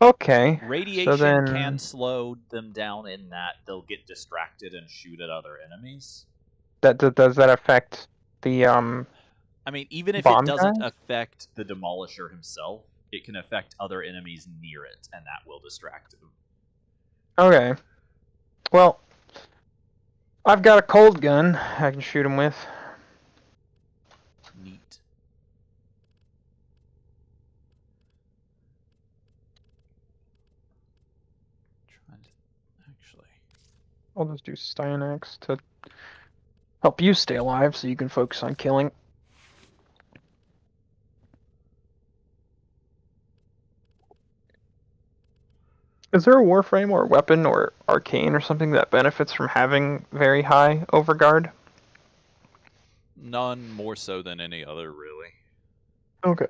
Okay. Radiation then- can slow them down in that they'll get distracted and shoot at other enemies. Does that affect the I mean, even if Bomb it doesn't guys? affect the Demolisher himself, it can affect other enemies near it, and that will distract him. Okay. Well, I've got a cold gun I can shoot him with. Neat. Trying to actually. I'll just do Styanax to help you stay alive so you can focus on killing. Is there a Warframe or a weapon or arcane or something that benefits from having very high overguard? None more so than any other, really. Okay.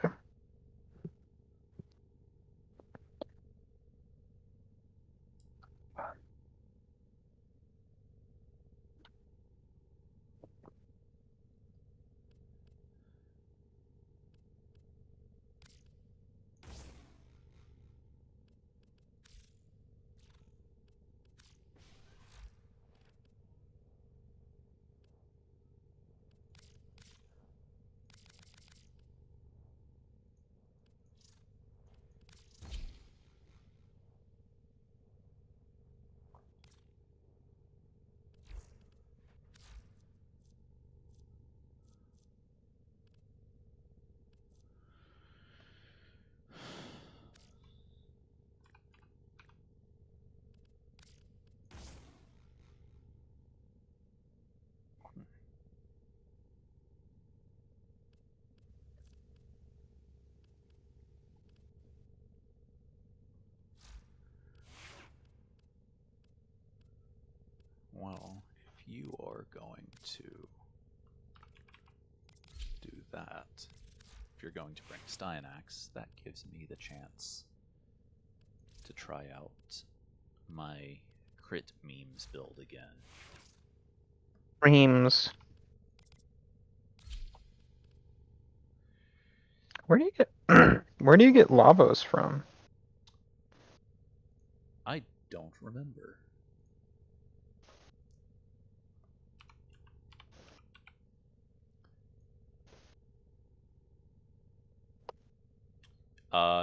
are going to do that, if you're going to bring Styanax, that gives me the chance to try out my crit memes build again. Reams. Where do you get where do you get Lavos from? I don't remember.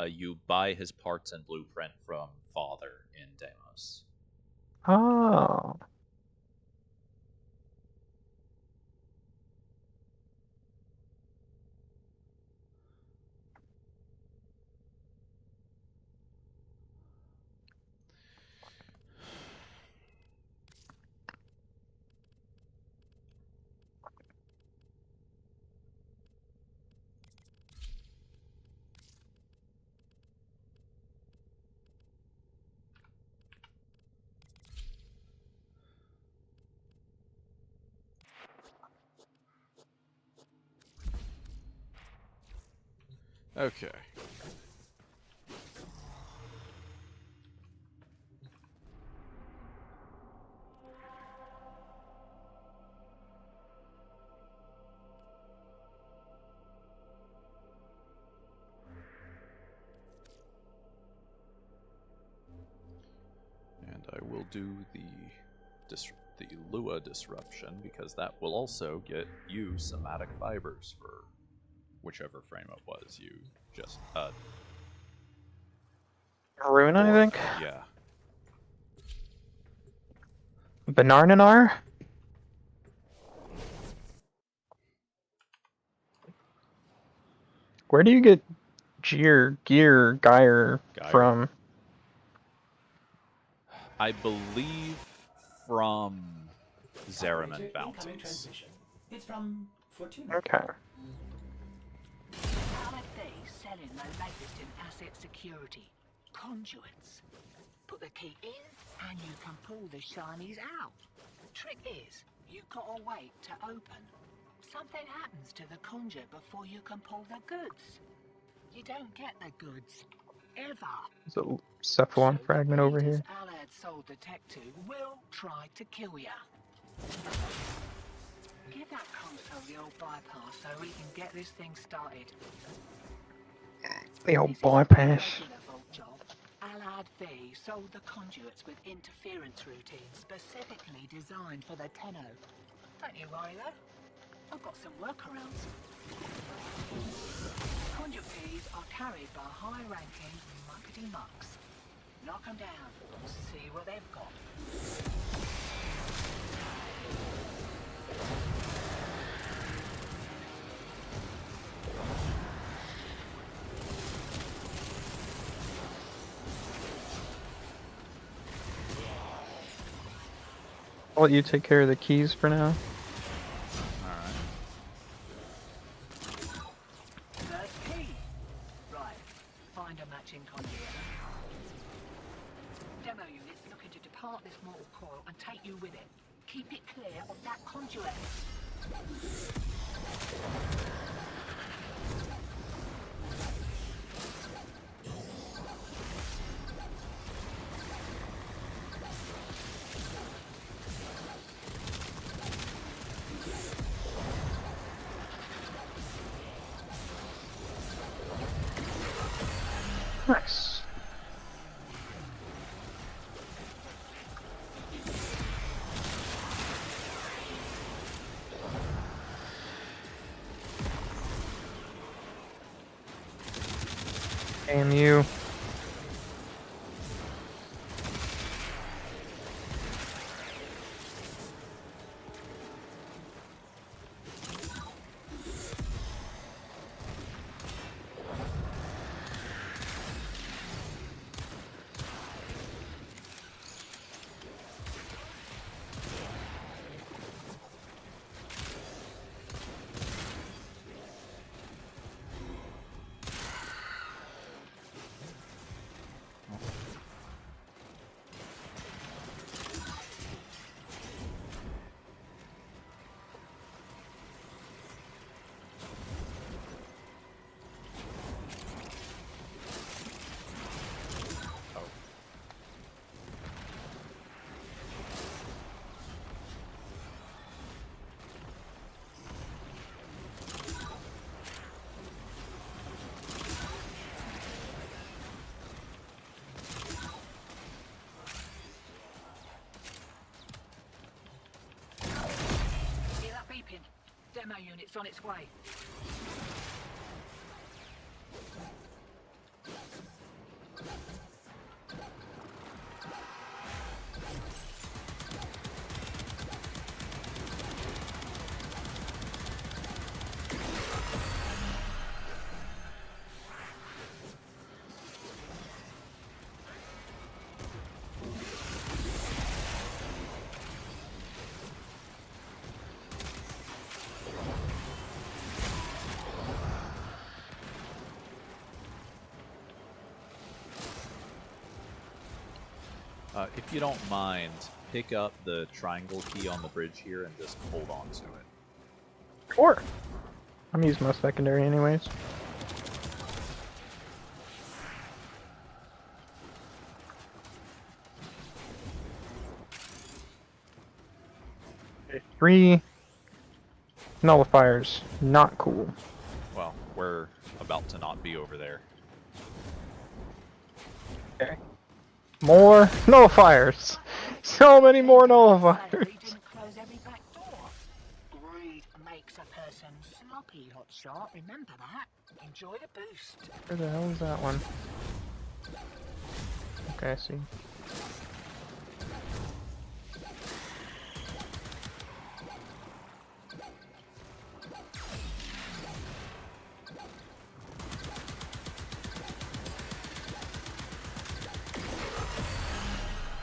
You buy his parts and blueprint from Father in Deimos. Oh. Okay. And I will do the Lua disruption, because that will also get you somatic fibers for whichever frame it was you just Rune, I think? Yeah. Banarnanar? Where do you get Gear from? I believe from Zeraman bounties. It's from Fortuna. Okay. How are they selling the latest in asset security? Conduits. Put the key in and you can pull the shinies out. Trick is, you gotta wait to open. Something happens to the conduit before you can pull the goods. You don't get the goods. Ever. There's a Cephalon fragment over here. Alad sold the tech to will try to kill ya. Give that console the old bypass so we can get this thing started. The old bypass. Alad V sold the conduits with interference routines specifically designed for the Tenno. Don't you worry though. I've got some workarounds. Conduit keys are carried by high-ranking muckety mucks. Knock them down. See what they've got. I'll let you take care of the keys for now. First key. Right. Find a matching conduit. Demo units looking to depart this mortal coil and take you with it. Keep it clear of that conduit. Nice. Damn you. unit's on its way. If you don't mind, pick up the triangle key on the bridge here and just hold on to it. Sure. I'm using my secondary anyways. Okay, 3 nullifiers. Not cool. Well, we're about to not be over there. Okay. More nullifiers! So many more nullifiers! Salary didn't close every back door. Greed makes a person sloppy, hotshot. Remember that. Enjoy the boost. Where the hell is that one? Okay, I see.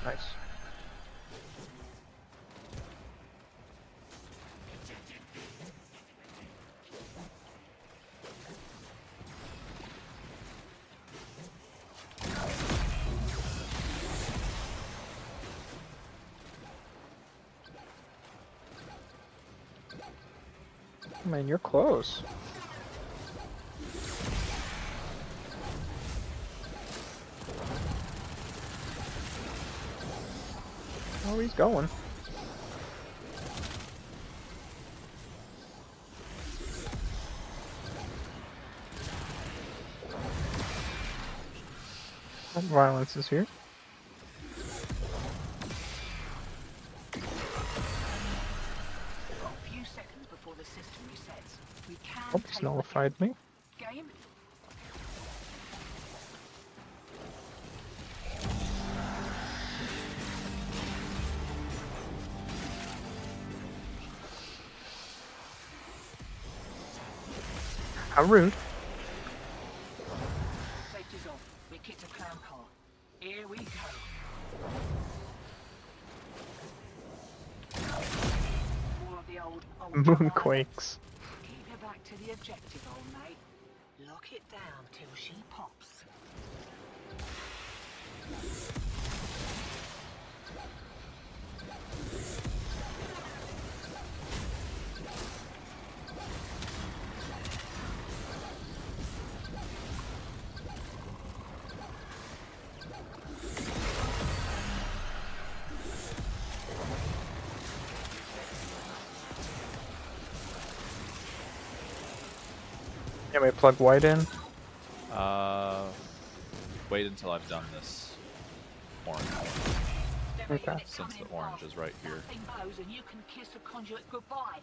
Nice. Man, you're close. Oh, he's going. Violence is here. Got a few seconds before the system resets. We can Oh, he's take nullified me. game. How rude. Safety's off. We kicked a clown car. Here we go. More of the old Moonquakes. Keep your back to the objective, old mate. Lock it down till she pops. Can we plug white in? Wait until I've done this orange, Okay. since the orange is right here. That thing blows and you can kiss the conduit goodbye.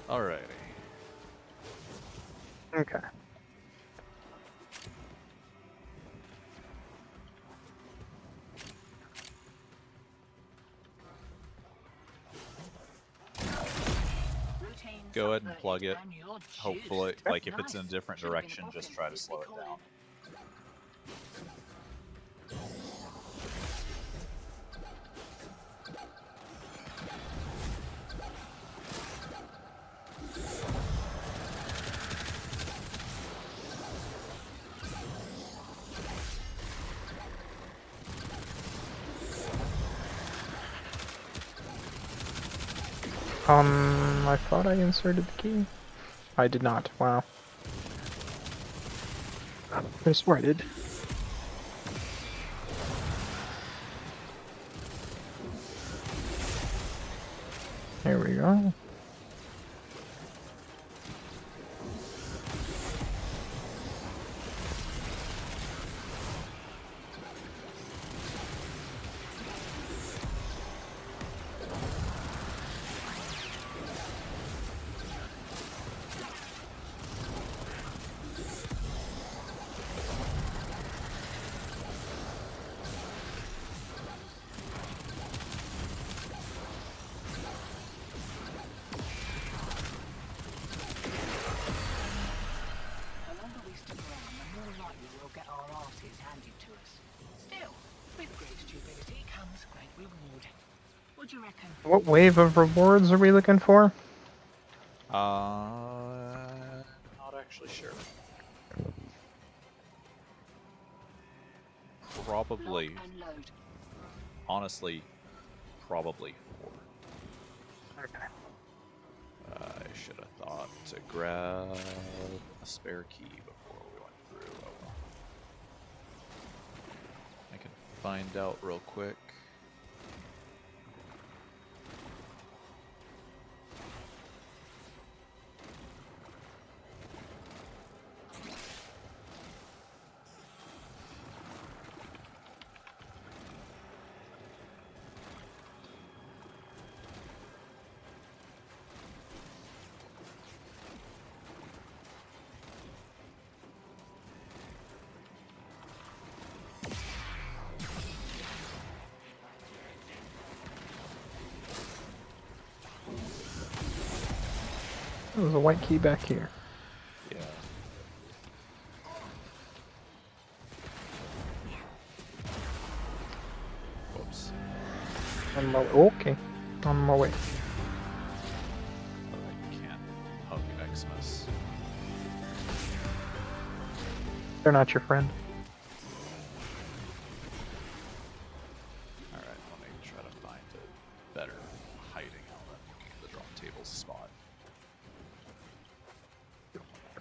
Alrighty. Okay. Routine Go ahead and subverted plug it. and you're Hopefully, juiced. like if it's in a Nice. different Should've been direction, a just boffin. try to slow it Recording. down. I thought I inserted the key. I did not. Wow. I swear I did. There we go. The longer we stick around, the more likely we'll get our asses handed to us. Still, with great stupidity comes great reward. What do you reckon? What wave of rewards are we looking for? Not actually sure. Probably, Lock and load. honestly, probably 4. Okay. I should have thought to grab a spare key before we went through. Oh well. I can find out real quick. There's a white key back here. Yeah. Whoops. On my okay. On my way. But I can't hug Xmas. They're not your friend. Alright, let me try to find a better hiding element in the drop table's spot.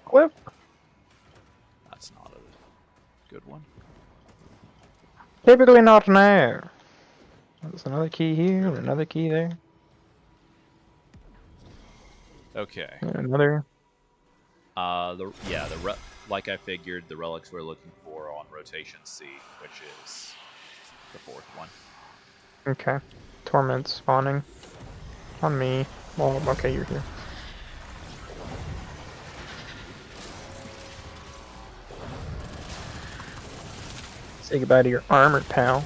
Cliff. That's not a good one. Typically not now. There's another key here, and another key there. Okay. And another. Like I figured, the relics we're looking for on rotation C, which is the 4th one. Okay. Torment spawning. On me. Well, okay, you're here. Say goodbye to your armor, pal. Okay.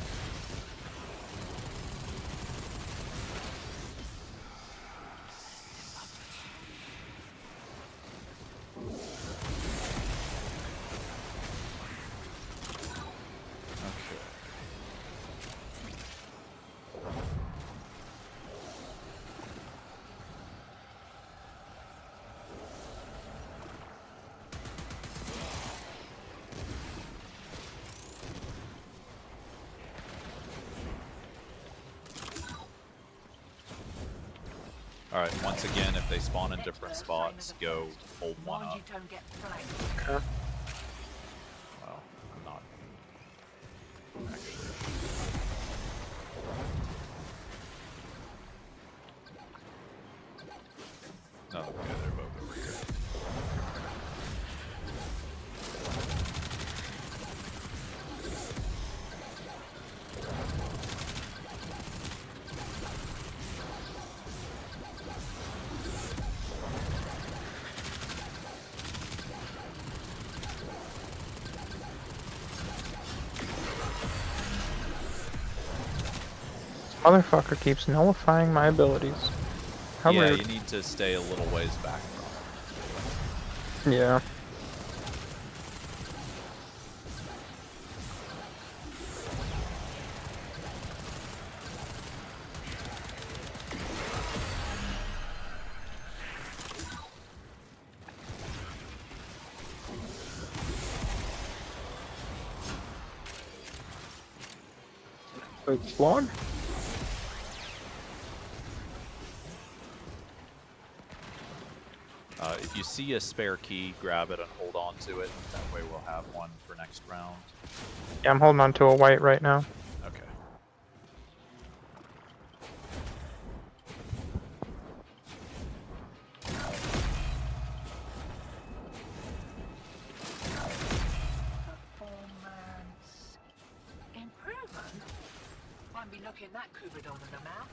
Alright, once again, if they spawn in different spots, go hold one Mind up. you don't get flanked. Okay. Well, I'm not actually. Oh, okay, they're both over here. Motherfucker keeps nullifying my abilities. How Yeah, rude. you need to stay a little ways back from Yeah. Wait, slog? If you see a spare key, grab it and hold on to it. That way we'll have one for next round. Yeah, I'm holding on to a white right now. Okay. Performance improvement. Won't be looking that Cupidon in the mouth.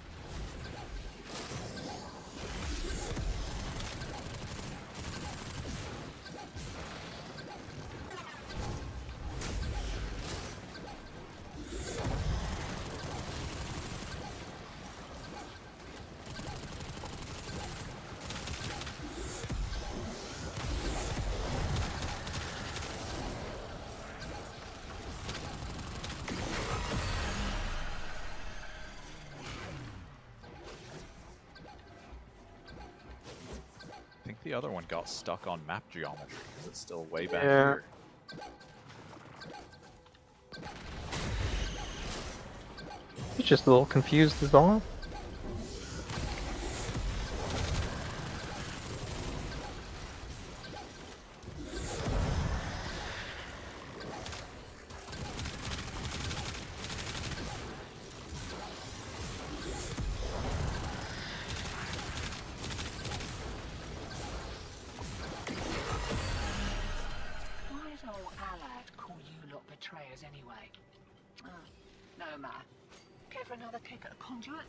I think the other one got stuck on map geometry because it's still way back Yeah. here. He's just a little confused is all. Why does old Alad call you lot betrayers anyway? Oh, no matter. Care for another kick at a conduit?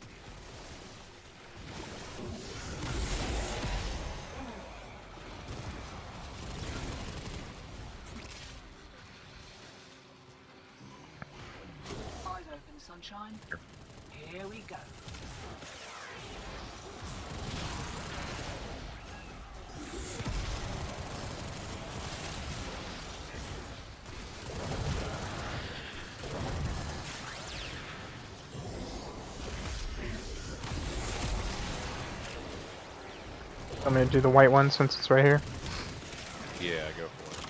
Eyes open, sunshine. Here we go. I'm gonna do the white one since it's right here. Yeah, go for it.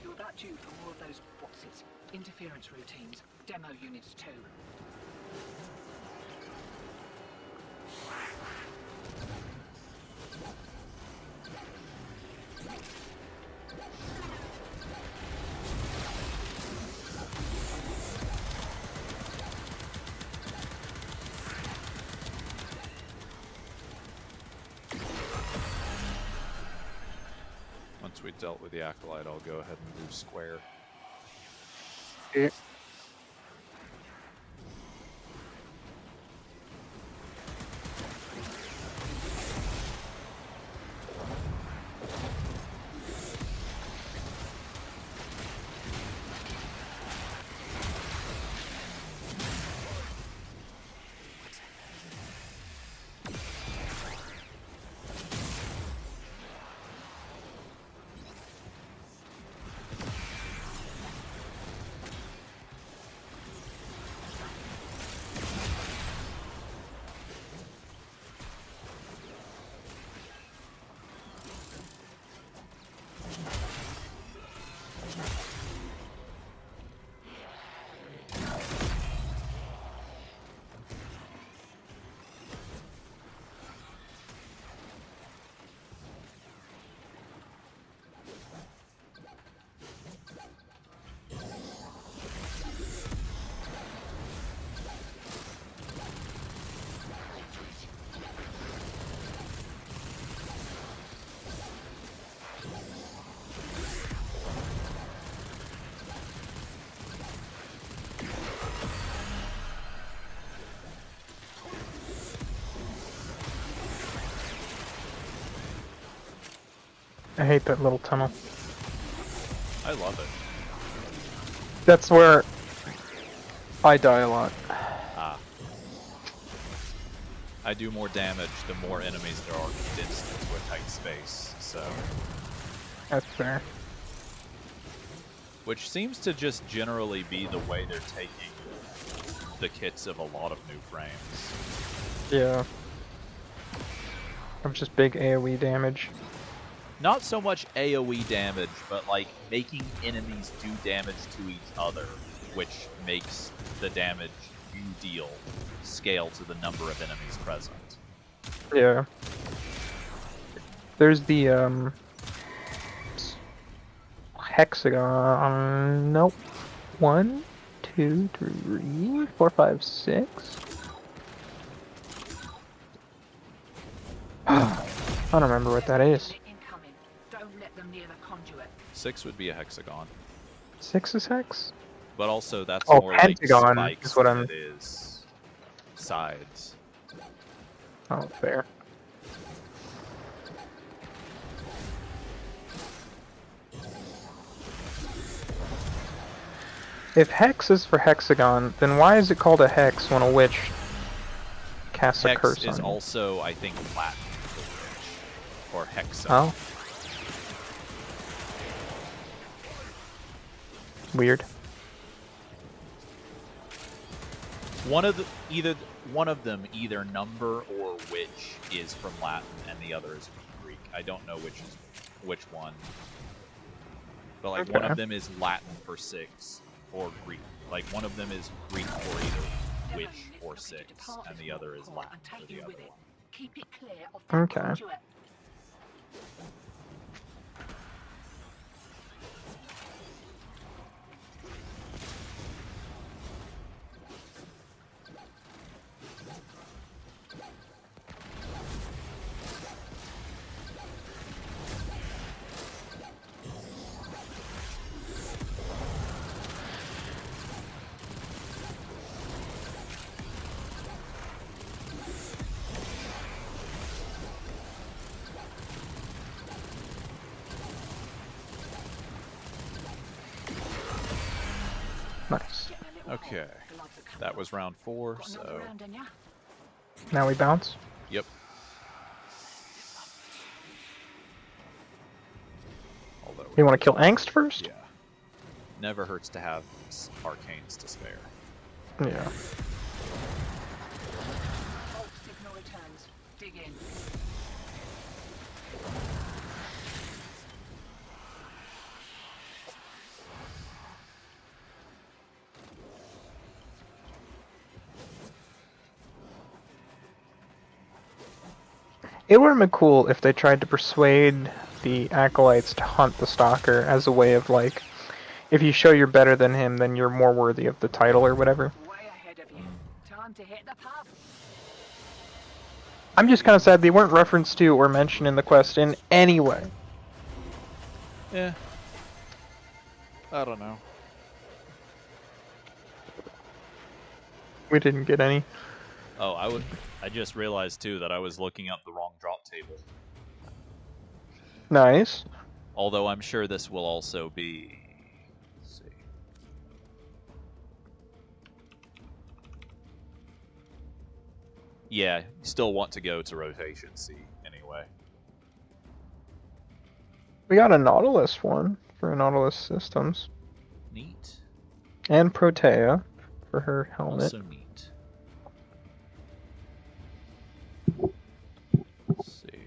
You're about due for more of those what's-its, interference routines, demo units too. Once we dealt with the Acolyte, I'll go ahead and move square. Yeah. I hate that little tunnel. I love it. That's where I die a lot. Ah. I do more damage the more enemies there are condensed into a tight space, so... That's fair. Which seems to just generally be the way they're taking the kits of a lot of new frames. Yeah. Of just big AoE damage. Not so much AoE damage, but like making enemies do damage to each other, which makes the damage you deal scale to the number of enemies present. Yeah. There's the hexagon. Nope. 1, 2, 3, 4, 5, 6. I don't remember what that is. Incoming. Don't let them near the conduit. 6 would be a hexagon, 6 is hex? but also that's Oh, more pentagon like spikes is what than I'm- it is sides. Oh, fair. If hex is for hexagon, then why is it called a hex when a witch casts a Hex curse is on you? also, I think, Latin for witch, or hexa. Oh. Weird. One of them, either number or witch, is from Latin, and the other is from Greek. I don't know which one, but like one Okay. of them is Latin for 6 or Greek. Like one of them is Greek for either witch or 6, and the other is Latin for the other one. Keep it clear of the Okay. conduit. Nice. Get a little Okay, hole below the conduit. that was round 4, Got another so round in ya? Now we bounce? yep. Although You want to kill Angst first? yeah, never hurts to have arcanes to spare. Yeah. Fault signal returns. Dig in. It would have been cool if they tried to persuade the acolytes to hunt the stalker as a way of like, if you show you're better than him, then you're more worthy of the title or whatever. Way ahead of you. Time to hit the pub. I'm just kind of sad they weren't referenced to or mentioned in the quest in any way. Yeah. I don't know. We didn't get any. Oh, I just realized too that I was looking up the wrong drop table. Nice. Although I'm sure this will also be. Let's see. Yeah, you still want to go to rotation C anyway. We got a Nautilus one for Nautilus Systems. Neat. And Protea for her helmet. Also neat. Let's see.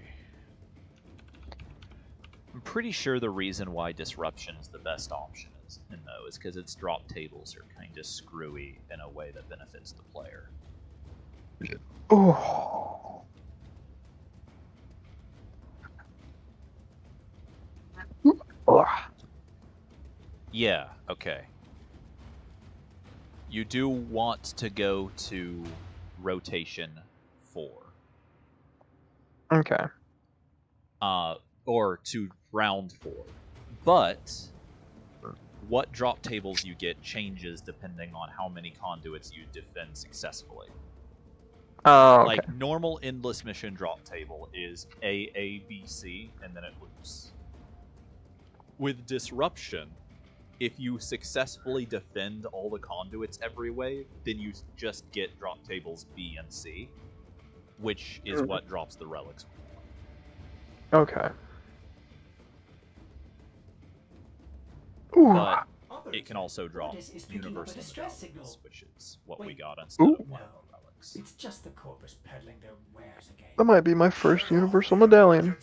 I'm pretty sure the reason why Disruption is the best option is because its drop tables are kind of screwy in a way that benefits the player. Oh. Ugh. Yeah, okay. You do want to go to rotation 4. Okay. Or to round 4. But what drop tables you get changes depending on how many conduits you defend successfully. Oh, okay. Like, normal endless mission drop table is A, B, C, and then it loops. With Disruption, if you successfully defend all the conduits every wave, then you just get drop tables B and C, which is what drops the relics. Okay. Ooh. But Others, it can also drop Otis is picking up a universal distress medallions, signal. which is what we Wait. got instead Ooh. of one of No. the relics. It's just the corpus peddling their wares again. That might be my first universal medallion.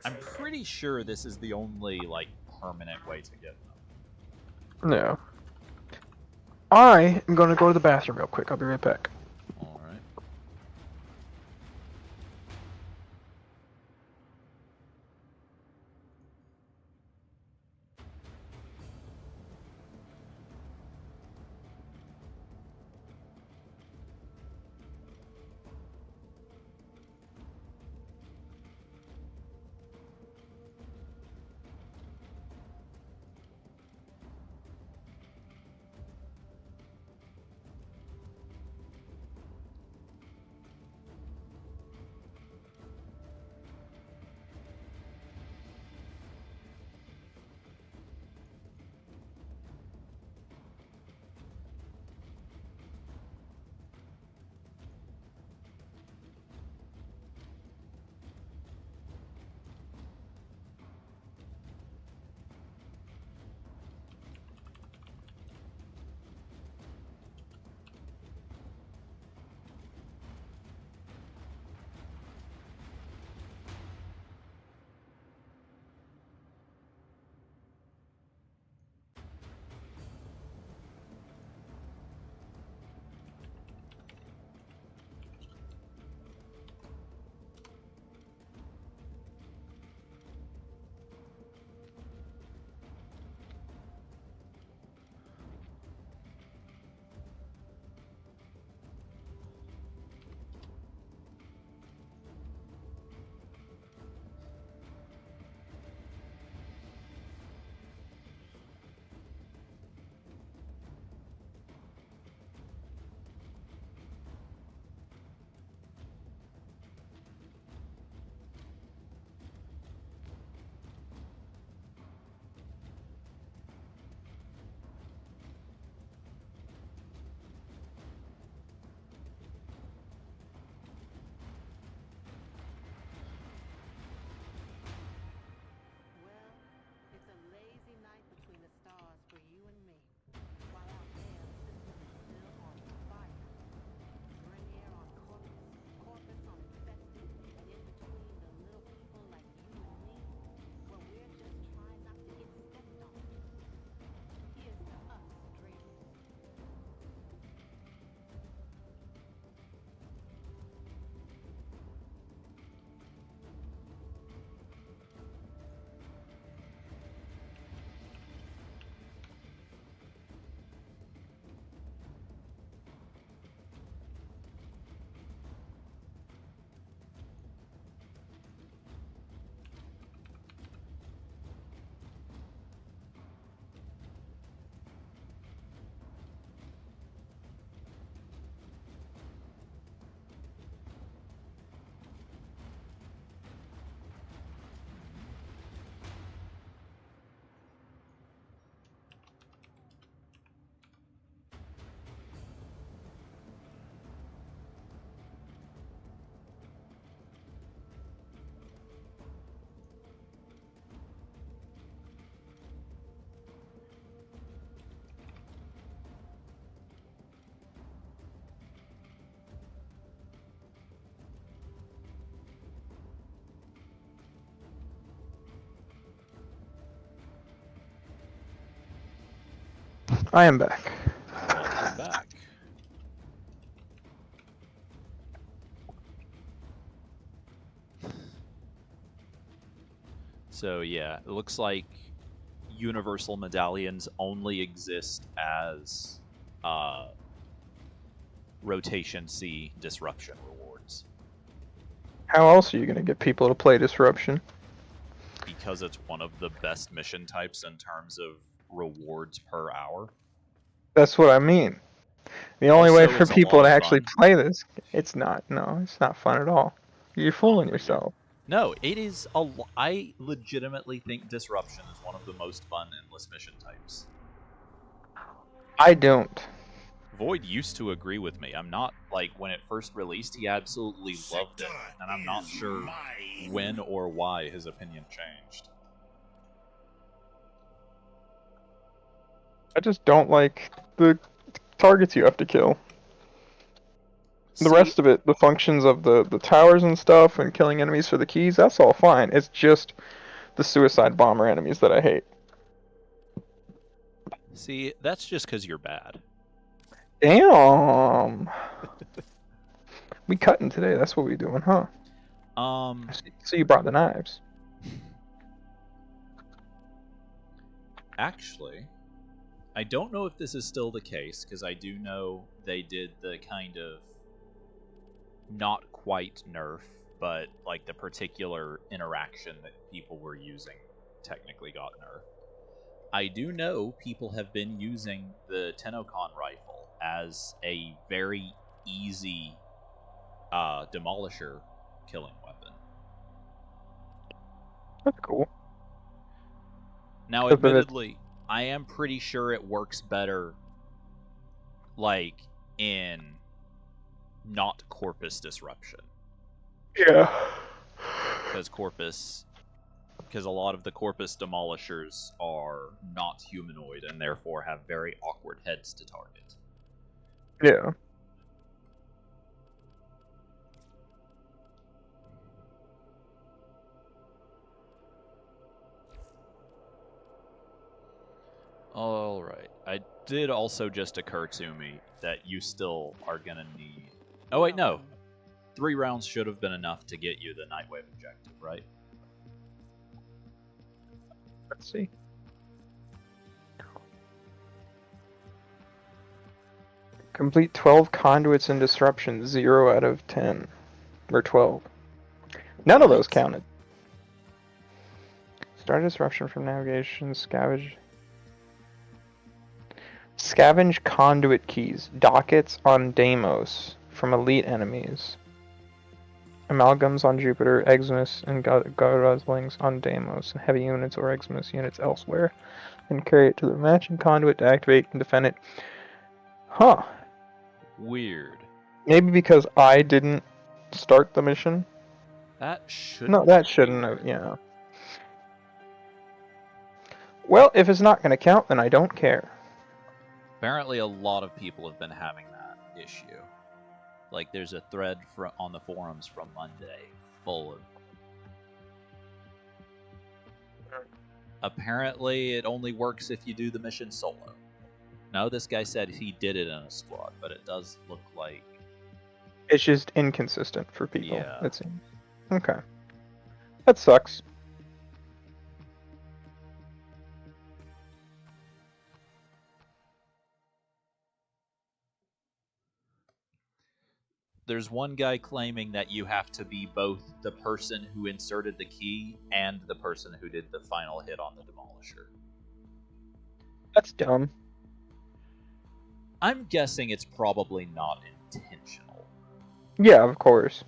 I'm pretty sure this is the only, like, permanent way to get them. No. I am gonna go to the bathroom real quick. I'll be right back. Alright. I am back. Welcome back. So yeah, it looks like universal medallions only exist as rotation C disruption rewards. How else are you gonna get people to play Disruption? Because it's one of the best mission types in terms of rewards per hour. That's what I mean. The only way Also, for it's a people lot to of actually fun. play this, it's not. No, it's not fun at all. You're fooling For you. yourself. No, it is I legitimately think disruption is one of the most fun endless mission types. I don't. Void used to agree with me. I'm not like when it first released, he absolutely loved it, and I'm not sure when or why his opinion changed. I just don't like the targets you have to kill. The See, rest of it, the functions of the towers and stuff, and killing enemies for the keys, that's all fine. It's just the suicide bomber enemies that I hate. see, that's just because you're bad. Damn. We cutting today. That's what we doing, huh? So you brought the knives. Actually, I don't know if this is still the case, because I do know they did the kind of not quite nerf, but like the particular interaction that people were using technically got nerfed. I do know people have been using the Tennokan rifle as a very easy demolisher killing weapon. That's cool. Now, Because of its admittedly, I am pretty sure it works better, like, in not Corpus disruption. Yeah. Because a lot of the Corpus demolishers are not humanoid and therefore have very awkward heads to target. Yeah. Alright. It did also just occur to me that you still are gonna need... Oh wait, no. 3 rounds should have been enough to get you the Nightwave objective, right? Let's see. Complete 12 conduits in disruption, 0 out of 10. Or 12. None of those What? counted. Start disruption from navigation, scavenge. Scavenge conduit keys, dockets on Deimos from elite enemies. Amalgams on Jupiter, Exmus, and Goslings on Deimos, and heavy units or Exmus units elsewhere. And carry it to the matching conduit to activate and defend it. Huh. Weird. Maybe because I didn't start the mission? That shouldn't No, that shouldn't have, yeah. Well, if it's not going to count, then I don't care. Apparently a lot of people have been having that issue. Like, there's a thread on the forums from Monday full of... Apparently it only works if you do the mission solo. No, this guy said he did it in a squad, but it does look like... It's just inconsistent for people, Yeah. it seems. Okay. That sucks. There's one guy claiming that you have to be both the person who inserted the key and the person who did the final hit on the demolisher. That's dumb. I'm guessing it's probably not intentional. Yeah, of course.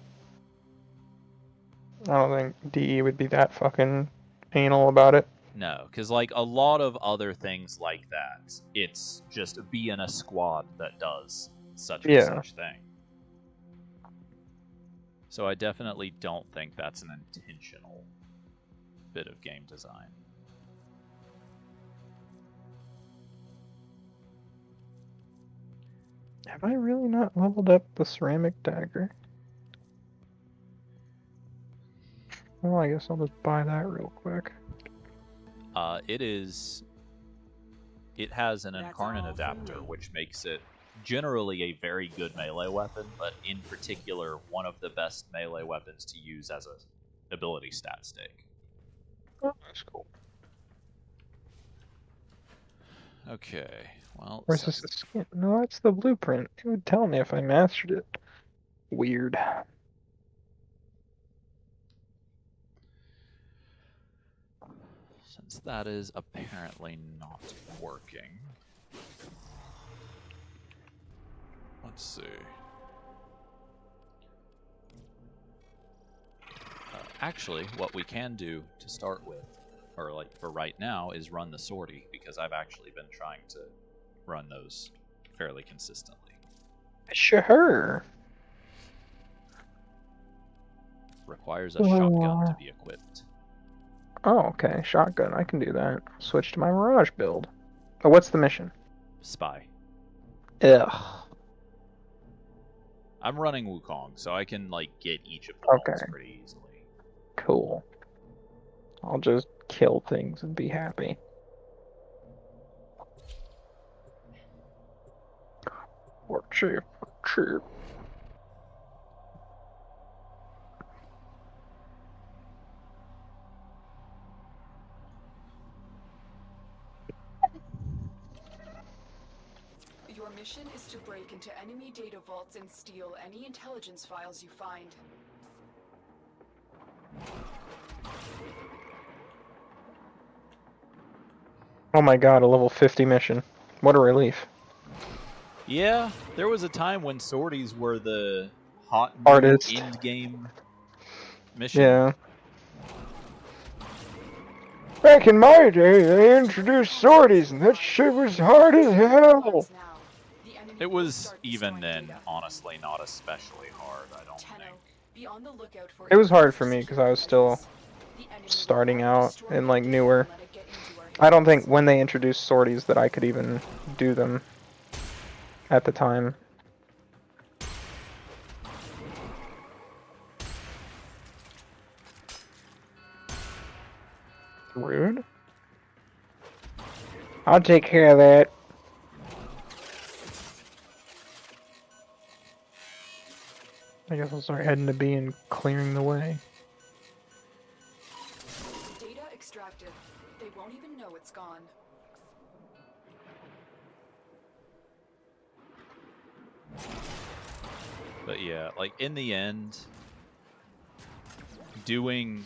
I don't think DE would be that fucking anal about it. No, because like a lot of other things like that, it's just be in a squad that does such and such thing. So I definitely don't think that's an intentional bit of game design. Have I really not leveled up the ceramic dagger? Well, I guess I'll just buy that real quick. it has an That's incarnate all from adapter, me. which makes it generally a very good melee weapon, but in particular, one of the best melee weapons to use as a ability stat stake. Oh, that's cool. Okay, well, Where's since this skin? No, that's the blueprint. It would tell me if I mastered it. Weird. that is apparently not working, let's see. Actually, what we can do to start with, or like for right now, is run the sortie, because I've actually been trying to run those fairly consistently. Sure. Requires a shotgun to be equipped. Oh, okay. Shotgun. I can do that. Switch to my Mirage build. Oh, what's the mission? Spy. Ugh. I'm running Wukong, so I can like get each of the mods Okay. pretty easily. Cool. I'll just kill things and be happy. Work cheap. Cheap. Your mission is to break into enemy data vaults and steal any intelligence files you find. Oh my god, a level 50 mission. What a relief. Yeah, there was a time when sorties were the hot new Hardest. end game mission. Yeah. Back in my day, they introduced sorties, and that shit was hard as hell. It was, even then, honestly not especially hard, I don't think. It was hard for me because I was still starting out and like newer. I don't think when they introduced sorties that I could even do them at the time. Rude. I'll take care of that. I guess I'll start heading to B and clearing the way. Data extracted. They won't even know it's gone. But yeah, like in the end, doing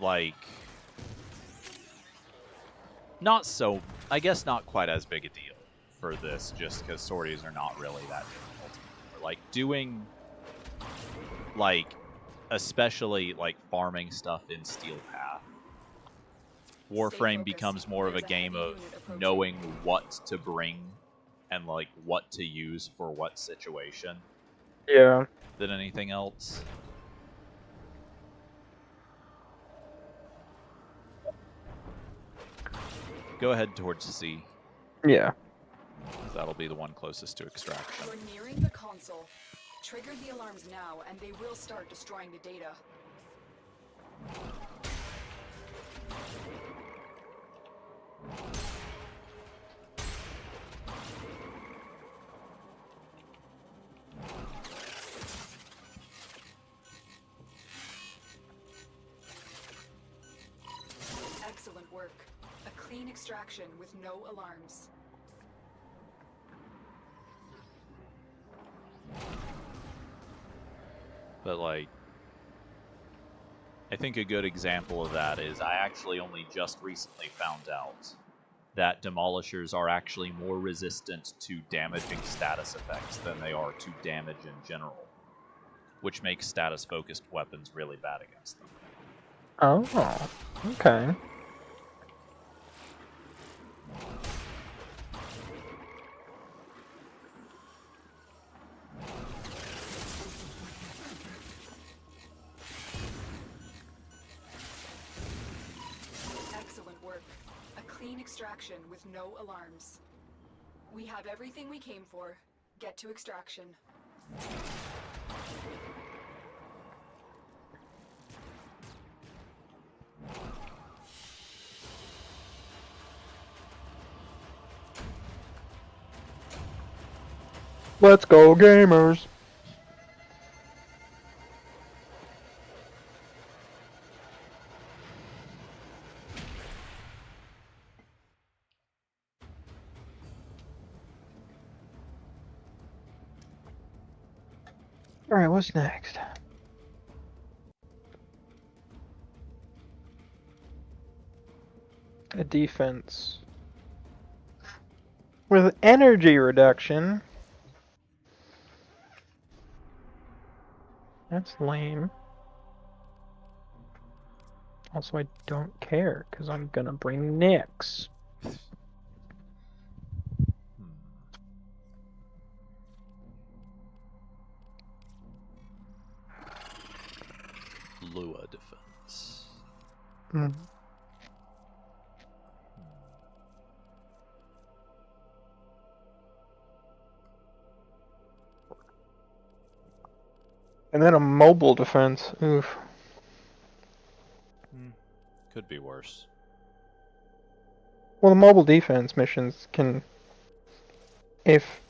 like not so, I guess not quite as big a deal for this, just because sorties are not really that difficult. Like doing like especially like farming stuff in Steel Path, Warframe becomes more of a game of knowing what to bring and like what to use for what situation. Yeah. Than anything else. Go ahead towards C. Yeah. That'll be the one closest to extraction. You're nearing the console. Trigger the alarms now, and they will start destroying the data. Excellent work. A clean extraction with no alarms. But like, I think a good example of that is I actually only just recently found out that demolishers are actually more resistant to damaging status effects than they are to damage in general, which makes status focused weapons really bad against them. Oh, okay. Excellent work. A clean extraction with no alarms. We have everything we came for. Get to extraction. Let's go, gamers! Alright, what's next? A defense. With energy reduction. That's lame. Also, I don't care, because I'm gonna bring Nyx. Lua defense. Hmm. And then a mobile defense. Oof. Could be worse. Well, the mobile defense missions can, if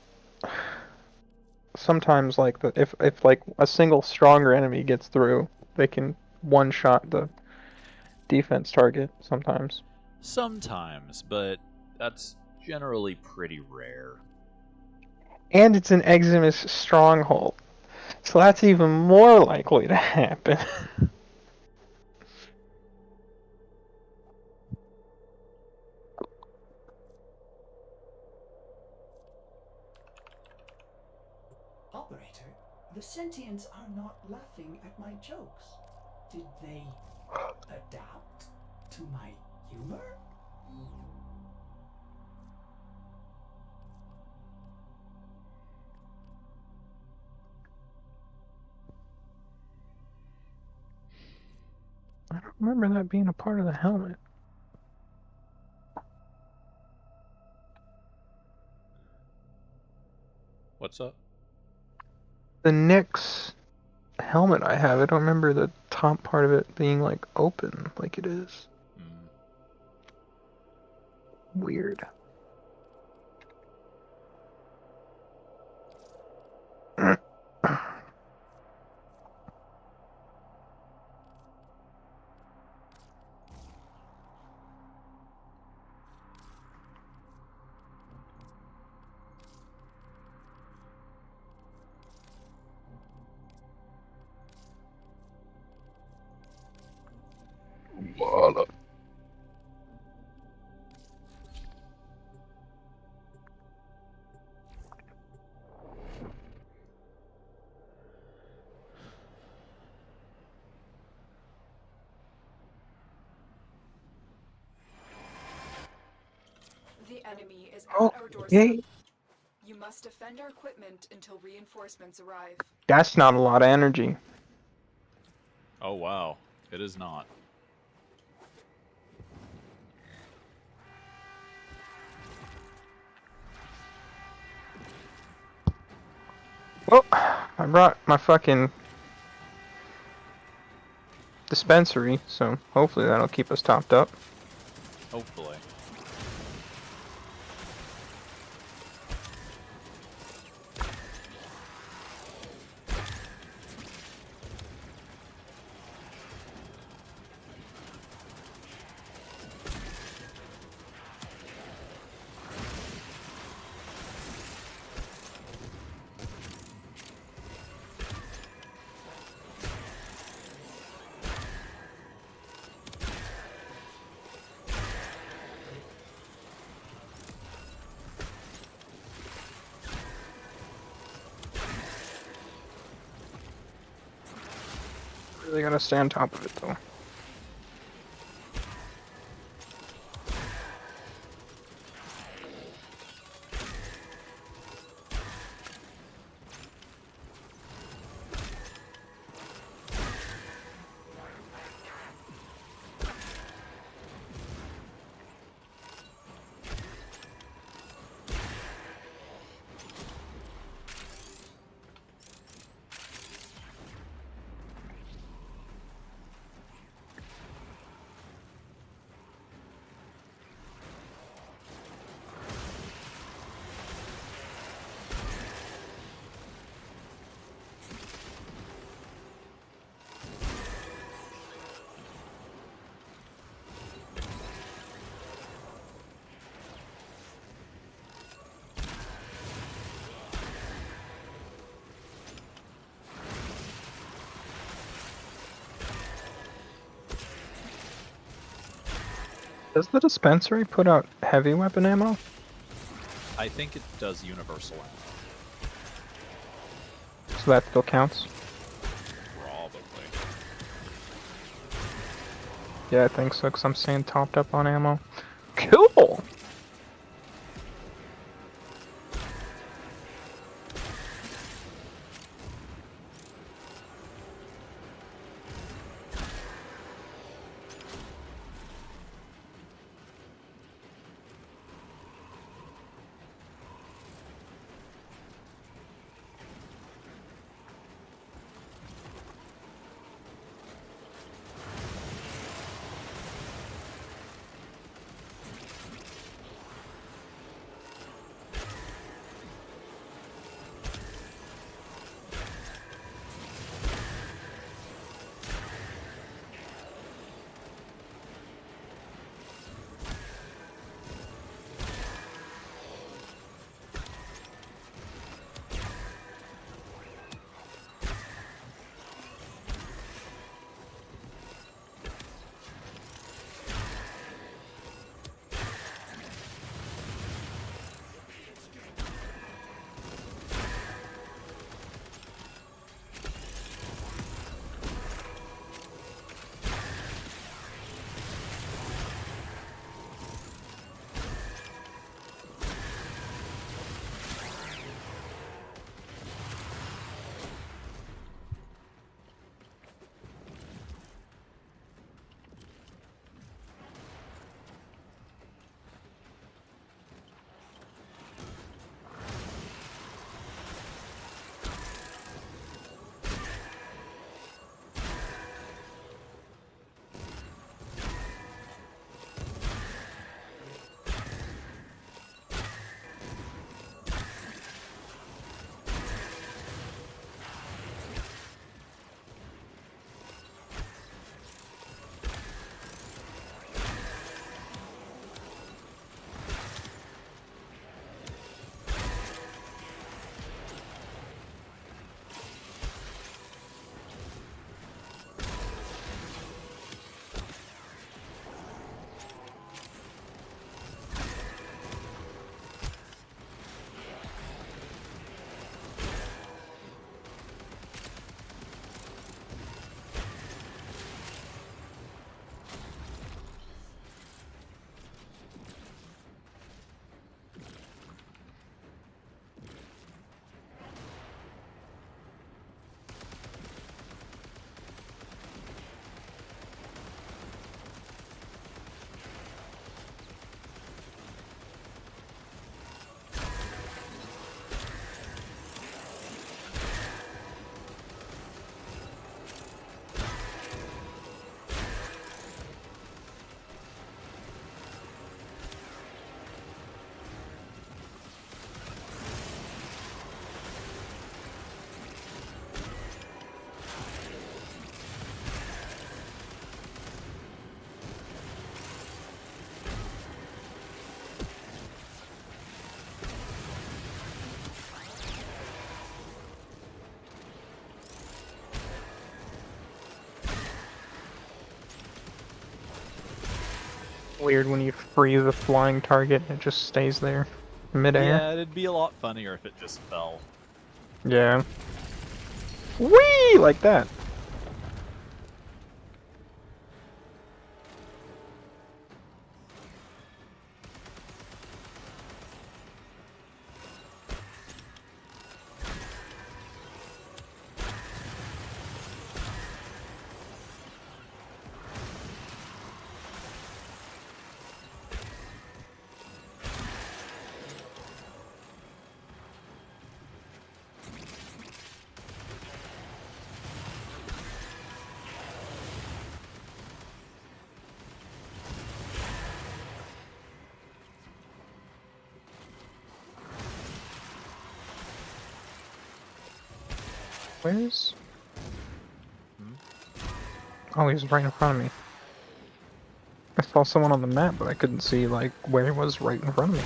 sometimes like if like a single stronger enemy gets through, they can one-shot the defense target sometimes. Sometimes, but that's generally pretty rare. And it's an Eximus stronghold, so that's even more likely to happen. Operator, the sentients are not laughing at my jokes. Did they adapt to my humor? I don't remember that being a part of the helmet. What's up? The Nyx helmet I have, I don't remember the top part of it being like open like it is. Weird. Voila. The enemy is at our doorstep. Okay. You must defend our equipment until reinforcements arrive. That's not a lot of energy. Oh wow, it is not. Well, I brought my fucking dispensary, so hopefully that'll keep us topped up. Hopefully. Really gotta stay on top of it though. Does the dispensary put out heavy weapon ammo? I think it does universal ammo. So that still counts? Probably. Yeah, I think so, because I'm staying topped up on ammo. Cool! Weird when you freeze a flying target and it just stays there, midair. Yeah, it'd be a lot funnier if it just fell. Yeah. Whee! Like that. Where's... Oh, he's right in front of me. I saw someone on the map, but I couldn't see, like, where he was right in front of me.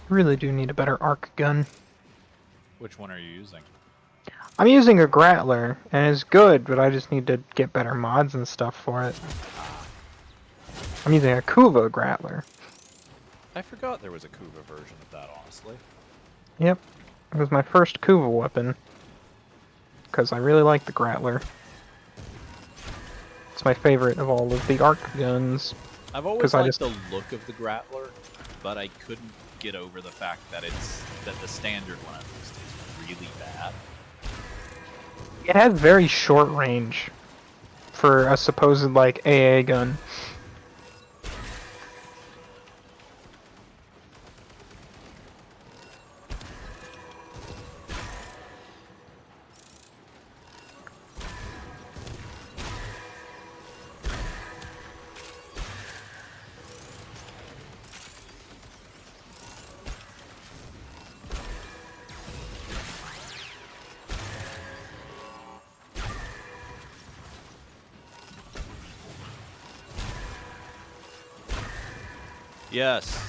Really do need a better arc gun. Which one are you using? I'm using a Grattler, and it's good, but I just need to get better mods and stuff for it. I'm using a Kuva Grattler. I forgot there was a Kuva version of that, honestly. Yep, it was my first Kuva weapon. Because I really like the Grattler. It's my favorite of all of the arc guns. I've always 'Cause I liked just- the look of the Grappler, but I couldn't get over the fact that the standard one at least is really bad. It has very short range for a supposed, like, AA gun. Yes.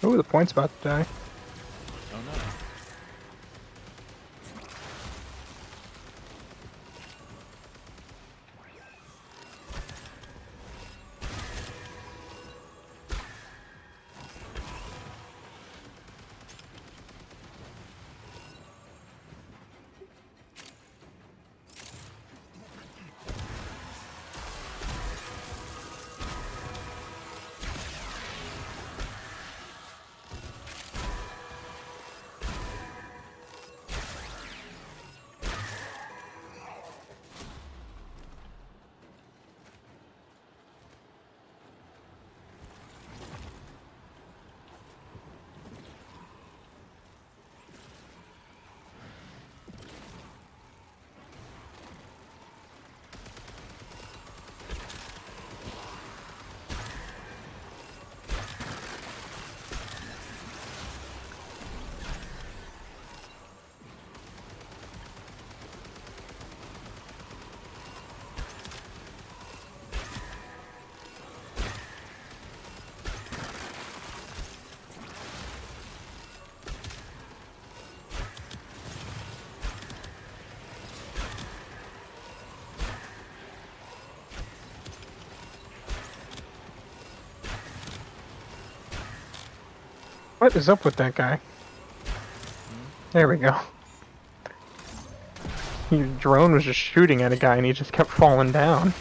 Ooh, the point's about to die. Oh no. What is up with that guy? There we go. Your drone was just shooting at a guy and he just kept falling down.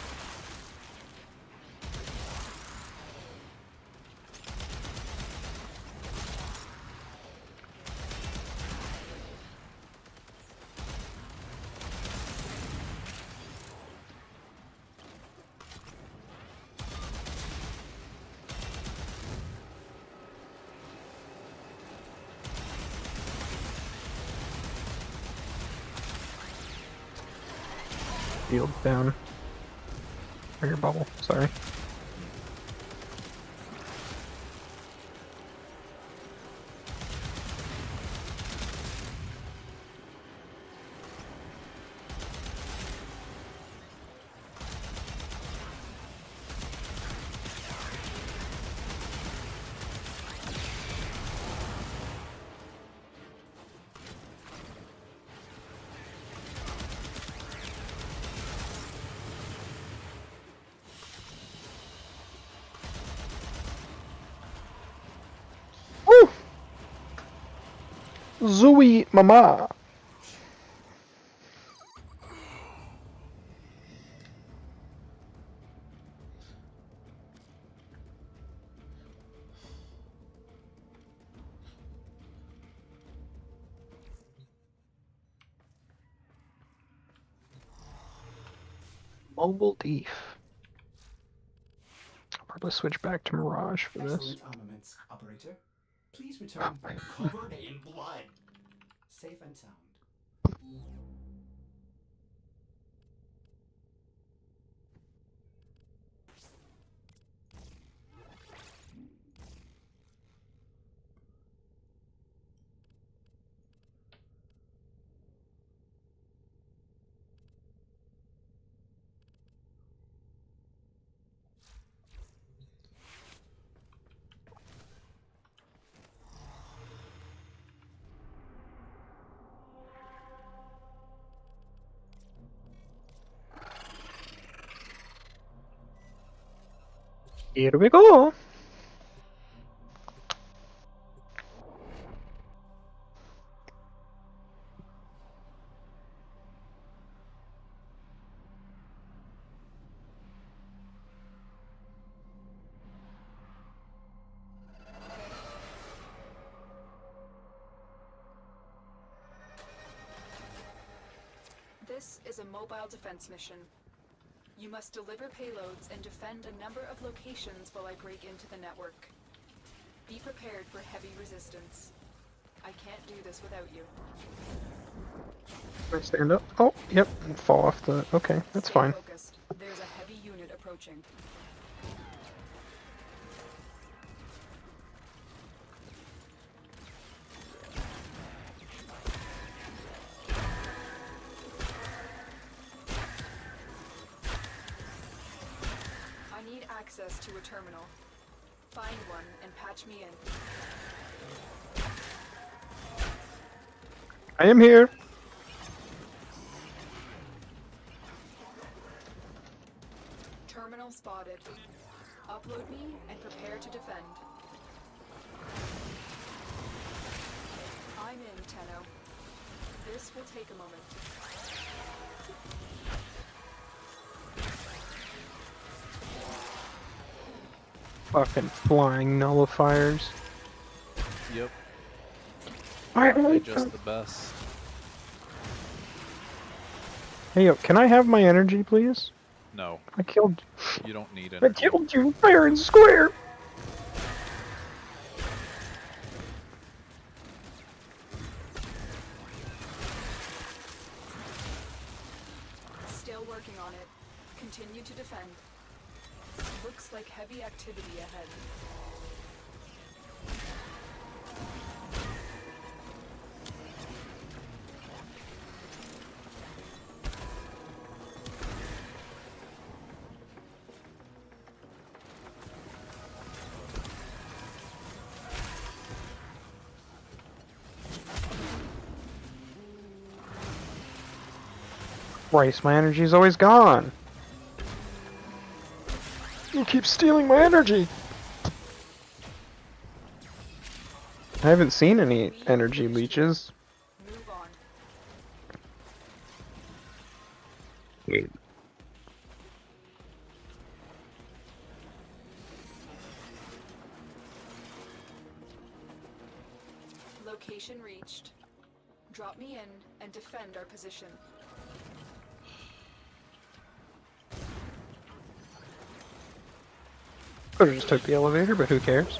shield down. Or your bubble, sorry. Woo! Zooey mama! Mobile Thief. I'll probably switch back to Mirage for this. Excellent armaments, operator. Please return covered in blood. Safe and sound. Here we go! This is a mobile defense mission. You must deliver payloads and defend a number of locations while I break into the network. Be prepared for heavy resistance. I can't do this without you. Can I stand up? Oh, yep, and fall off the... Okay, that's Stay fine. focused. There's a heavy unit approaching. I need access to a terminal. Find one and patch me in. I am here! Terminal spotted. Upload me and prepare to defend. I'm in, Tenno. This will take a moment. Fucking flying nullifiers. Yep, Alright, they're just the best. Hey yo, can I have my energy, please? No, I killed... you don't need I energy. killed you fair and square! Still working on it. Continue to defend. Looks like heavy activity ahead. Christ, my energy's always gone! You keep stealing my energy! I haven't seen any energy leeches. Move on. Location reached. Drop me in and defend our position. Could've just took the elevator, but who cares?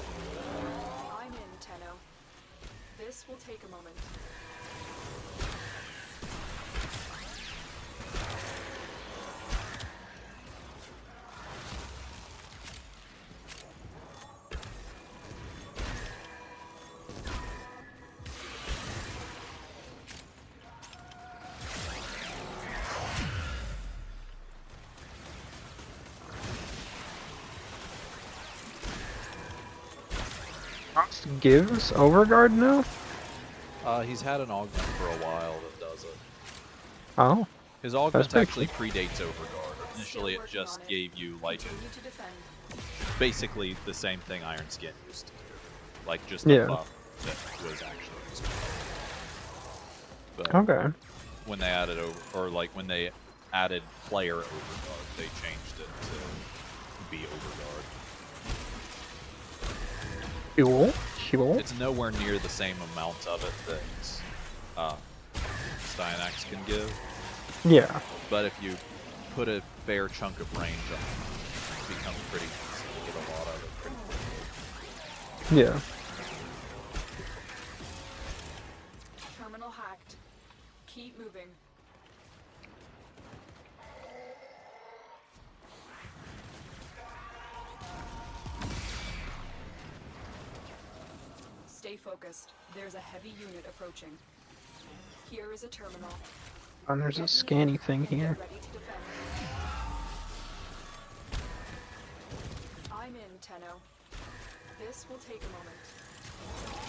I'm in, Tenno. This will take a moment. Frost gives Overguard now? He's had an augment for a while that does it. Oh. His augment pretty actually predates Overguard. Initially, it just gave you like Continue to defend. basically the same thing Iron Skin used to do, like just Yeah. a buff that was actually used. But Okay. when they added when they added player Overguard, they changed it to be Overguard. Cool. Cool. It's nowhere near the same amount of it that Styanax can give, Yeah. but if you put a fair chunk of range on it, it becomes pretty easy to get a lot of it pretty quickly. Yeah. Terminal hacked. Keep moving. Stay focused. There's a heavy unit approaching. Here is a terminal. And there's a scanny thing Get here. ready to defend. I'm in, Tenno. This will take a moment.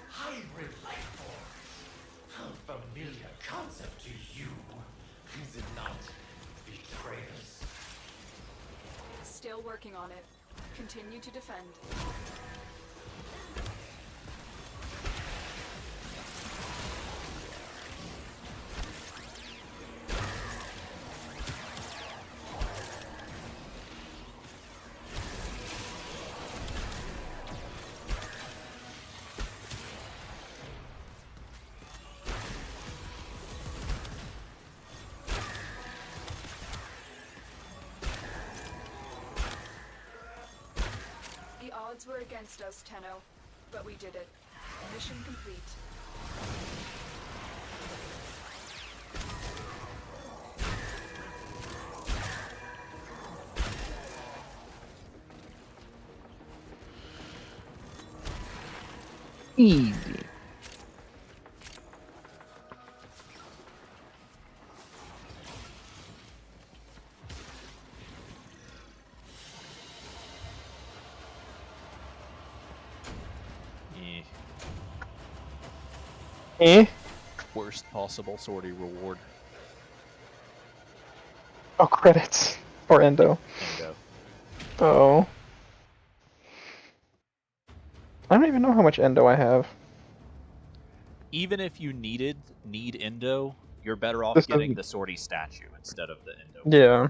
Hybrid life forms. How familiar concept to you, is it not, betrayers? Still working on it. Continue to defend. The odds were against us, Tenno, but we did it. Mission complete. Easy. Eh. Eh? Worst possible sortie reward. Oh, credits. Or endo. Endo. Oh. I don't even know how much endo I have. Even if you need endo, you're better off This getting doesn't- the sortie statue instead of the endo. Yeah.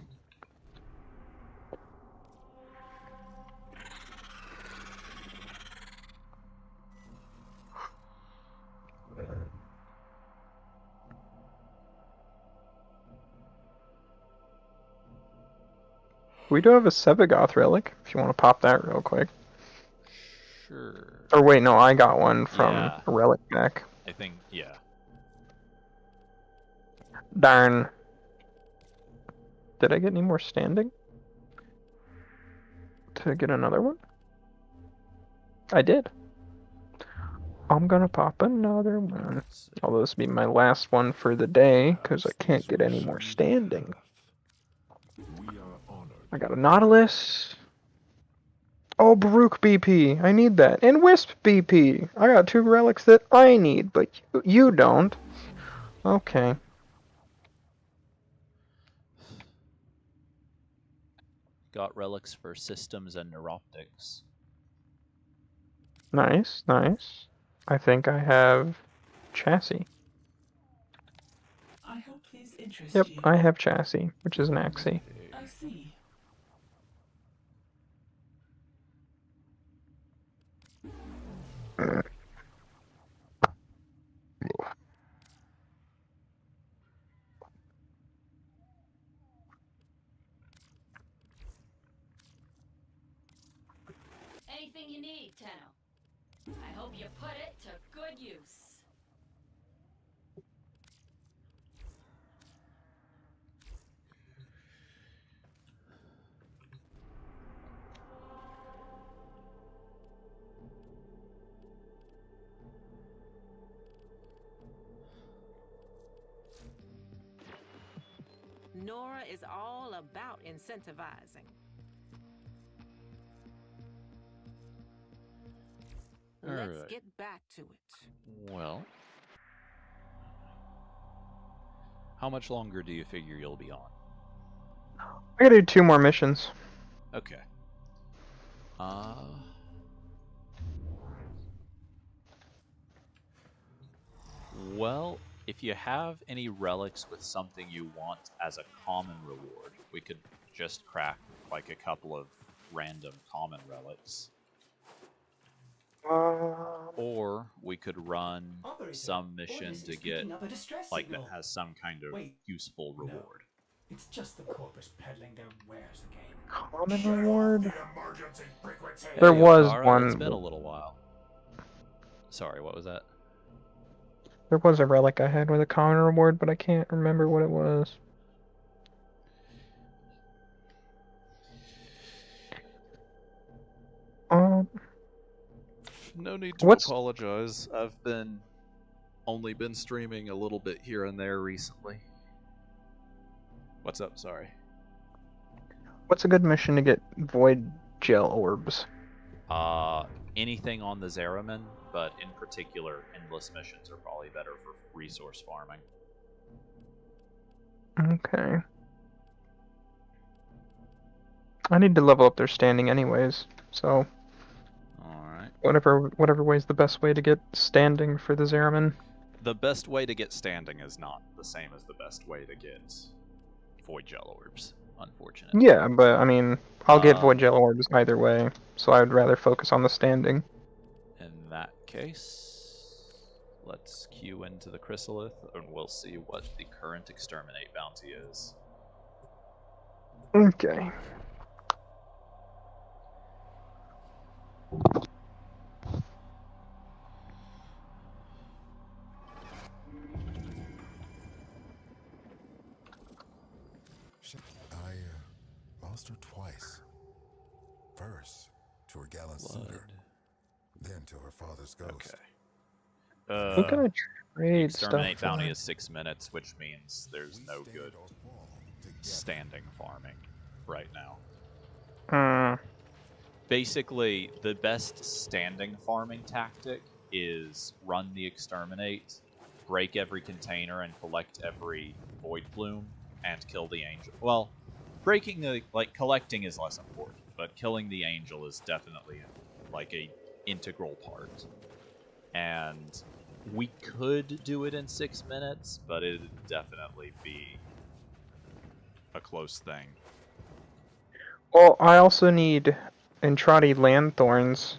We do have a Sevagoth relic, if you want to pop that real quick. Sure. Or wait, no, I got one from Yeah. a relic deck. I think, yeah. Darn. Did I get any more standing? To get another one? I did. I'm gonna pop another one. Let's see. Although this will be my last one for the day, because I can't get any more standing. We are honored. I got a Nautilus. Oh, Baruch BP. I need that. And Wisp BP. I got two relics that I need, but you don't. Okay. Got relics for systems and neuroptics. Nice, nice. I think I have chassis. I hope these interest Yep, you. I have chassis, which is an axie. I see. Anything you need, Tenno. I hope you put it to good use. Nora is all about incentivizing. Let's Alright. get back to it. Well, how much longer do you figure you'll be on? I gotta do 2 more missions. Okay. Well, if you have any relics with something you want as a common reward, we could just crack like a couple of random common relics. Or we could run Operator, some mission Ordis to is get picking up a distress like that signal. has some kind of Wait, useful no. reward. It's just the corpus peddling their wares again. Common reward? Emergency frequency. There Hey, was Okara, one. It's been a little while. Sorry, what was that? There was a relic I had with a common reward, but I can't remember what it was. No need to What's- apologize. I've only been streaming a little bit here and there recently. What's up? Sorry. What's a good mission to get void gel orbs? Anything on the Zeraman, but in particular, endless missions are probably better for resource farming. Okay. I need to level up their standing anyways, so Alright. whatever way is the best way to get standing for the Zeraman. The best way to get standing is not the same as the best way to get void gel orbs, unfortunately. Yeah, but I mean, I'll get void gel orbs either way, so I would rather focus on the standing. In that case, let's queue into the Chrysalith and we'll see what the current exterminate bounty is. Okay. I lost her twice. First, to her gallant suitor, then to her father's ghost. Okay. What kind of trade stuff? Exterminate bounty is 6 minutes, which means there's no good standing farming right now. Basically, the best standing farming tactic is run the exterminate, break every container and collect every void plume, and kill the angel. Well, collecting is less important, but killing the angel is definitely like a integral part. And we could do it in 6 minutes, but it'd definitely be a close thing. Well, I also need Entrati Landthorns.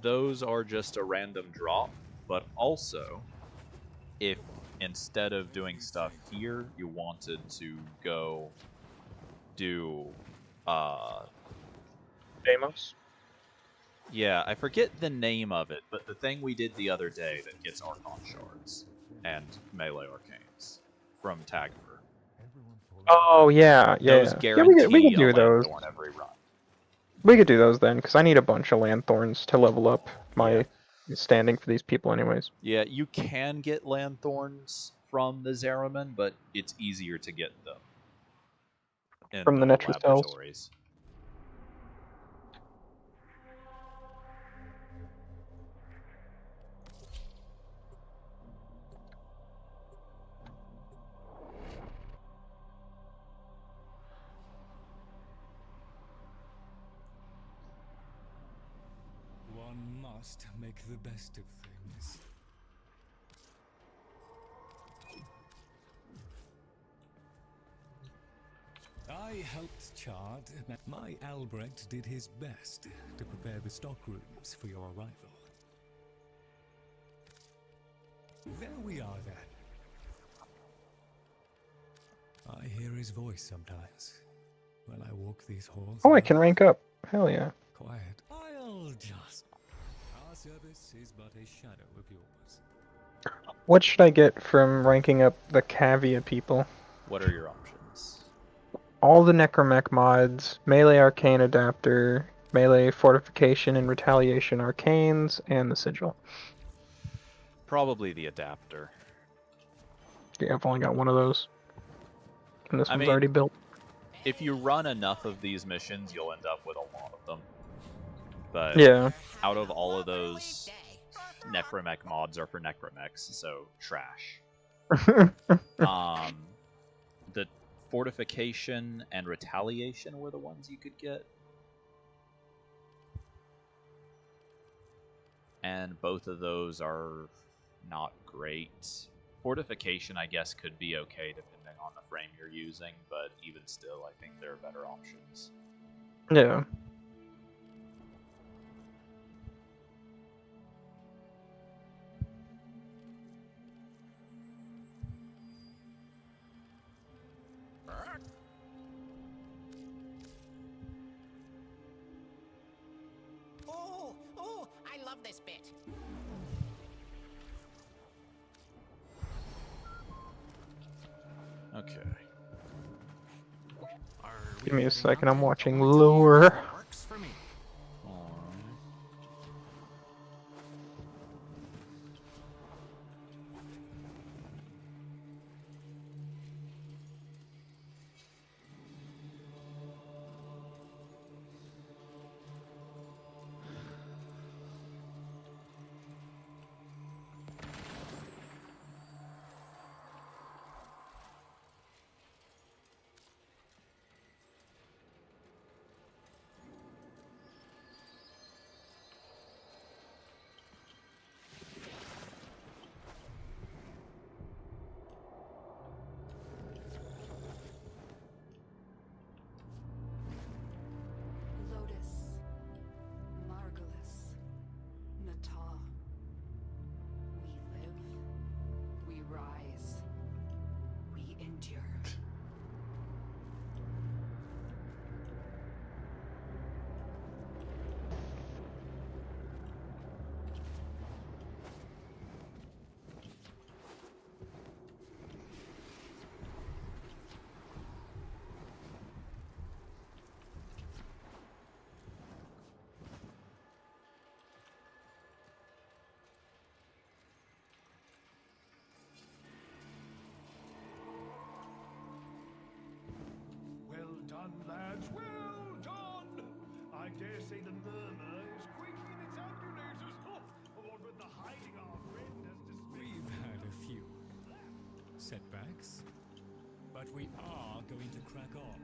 Those are just a random drop, but also, if instead of doing stuff here, you wanted to go do, Deimos? Yeah, I forget the name of it, but the thing we did the other day that gets Archon Shards and Melee Arcanes from Tagfer. Oh yeah, yeah. Those Yeah, guarantee we could do a those. Lanthorn every run. We could do those then, because I need a bunch of Landthorns to level up my standing for these people anyways. Yeah, you can get Lanthorns from the Zeraman, but it's easier to get them in From the Netra cells. laboratories. One must make the best of things. I helped chart. My Albrecht did his best to prepare the stockrooms for your arrival. There we are then. I hear his voice sometimes when I walk these halls. Oh, I can rank up. Hell yeah. Quiet. I'll just... service is but a shadow of yours. What should I get from ranking up the Cavia people? What are your options? All the Necromech mods, Melee Arcane Adapter, Melee Fortification and Retaliation Arcanes, and the Sigil. Probably the adapter. Yeah, I've only got one of those. And this I one's mean, already built. If you run enough of these missions, you'll end up with a lot of them. But Yeah. out of all of those, Necromech mods are for Necromechs, so trash. The Fortification and Retaliation were the ones you could get. And both of those are not great. Fortification, I guess, could be okay depending on the frame you're using, but even still, I think there are better options. Yeah. Oh, I love this bit. Okay. Give me a second, I'm watching Lure. Works for me. Lotus, Margulis, Nata. We live, we rise, we endure. Well done, lads, well done! I dare say the murmur is quaking in its ambulators. What with the hiding our friend has displayed. We've had a few setbacks, but we are going to crack on.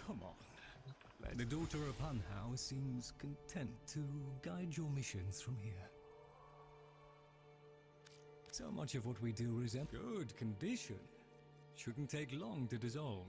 Come on. The daughter of Hunhow seems content to guide your missions from here. So much of what we do is in good condition. Shouldn't take long to dissolve.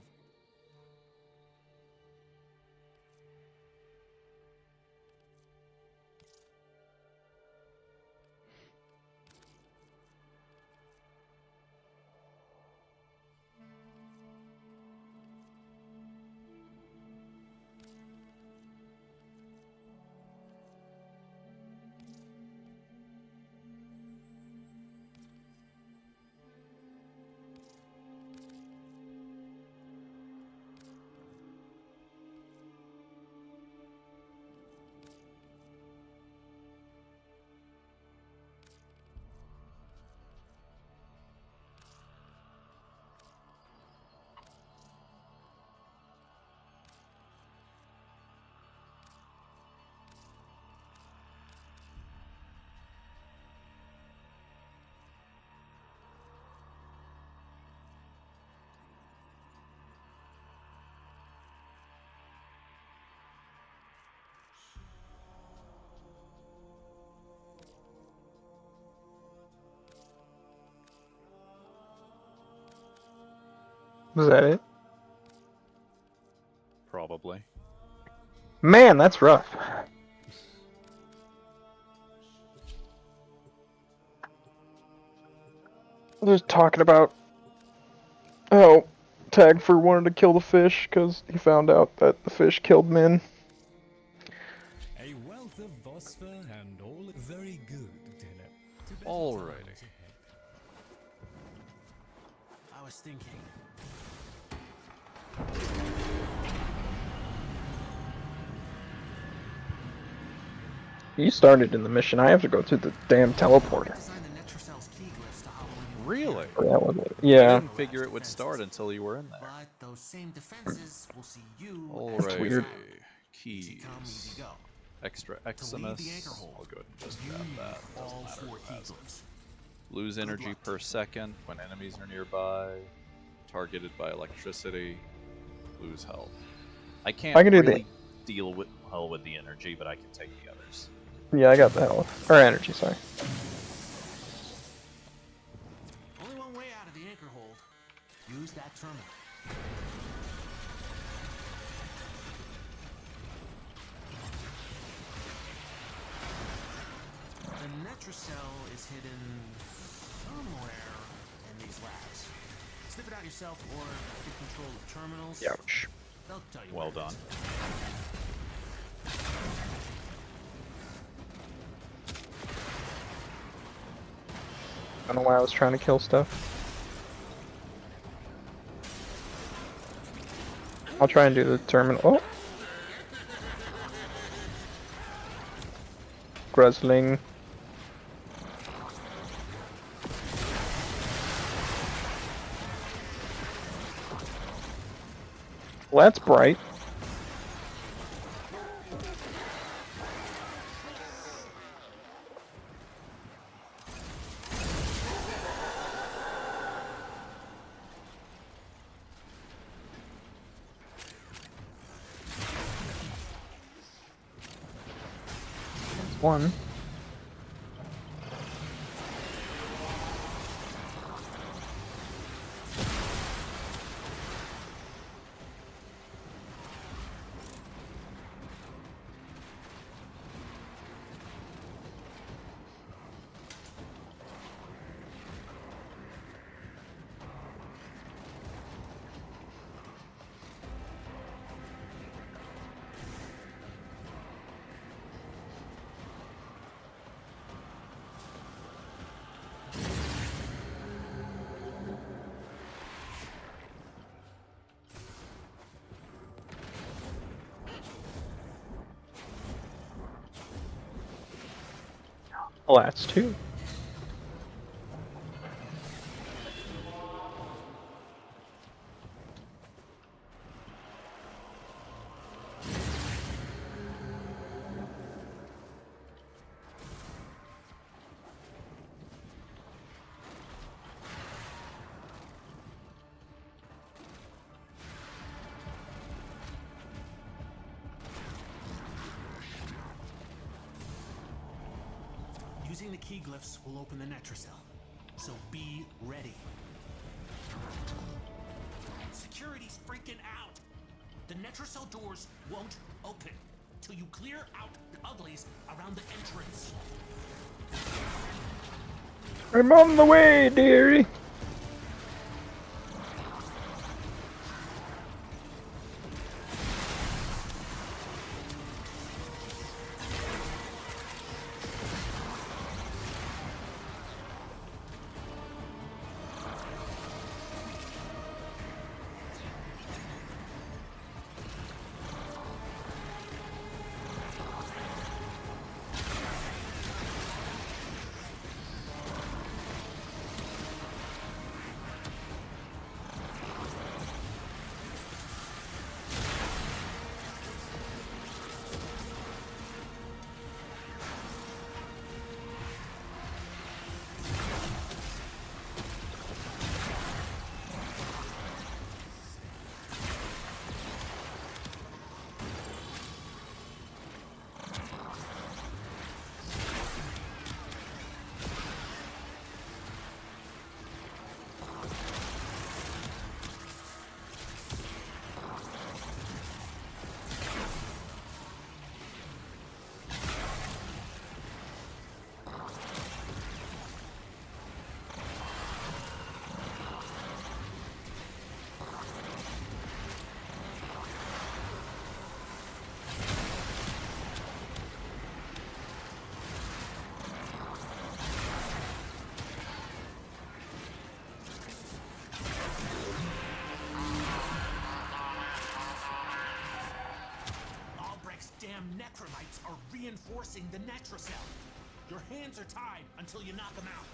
Was that it? Probably. Man, that's rough. Just talking about how Tagfur wanted to kill the fish because he found out that the fish killed men. A wealth of phosphor and all very good, Taylor. Alrighty. I was thinking. You started in the mission. I have to go to the damn teleporter. Really? Or that was it. I Yeah. didn't figure it would start until you were in there. But those same defenses will see you. Alrighty. weird. Keys. Come, easy go. Extra To leave the anchor Eximus. hole, I'll go ahead and just you grab need that. all Doesn't 4 matter key if it glyphs. Lose energy luck. per second when enemies are nearby. Targeted by electricity. Lose health. I can't I can do really deal with the energy, but I can take the others. Yeah, I got the health. Or energy, sorry. Only one way out of the anchor hold. Use that terminal. The Netracell is hidden somewhere in these labs. Sniff it out yourself or get control of terminals. Ouch. They'll tell you Well where it done. I don't know why I was trying to kill stuff. I'll try and do the terminal. Oh! Grusling. Well, that's bright. That's one. Well, that's two. Using the key glyphs will open the Netracell. So be ready. Security's freaking out. The Netrocell doors won't open till you clear out the uglies around the entrance. I'm on the way, dearie. Damn necromites are reinforcing the Netrocell. Your hands are tied until you knock them out.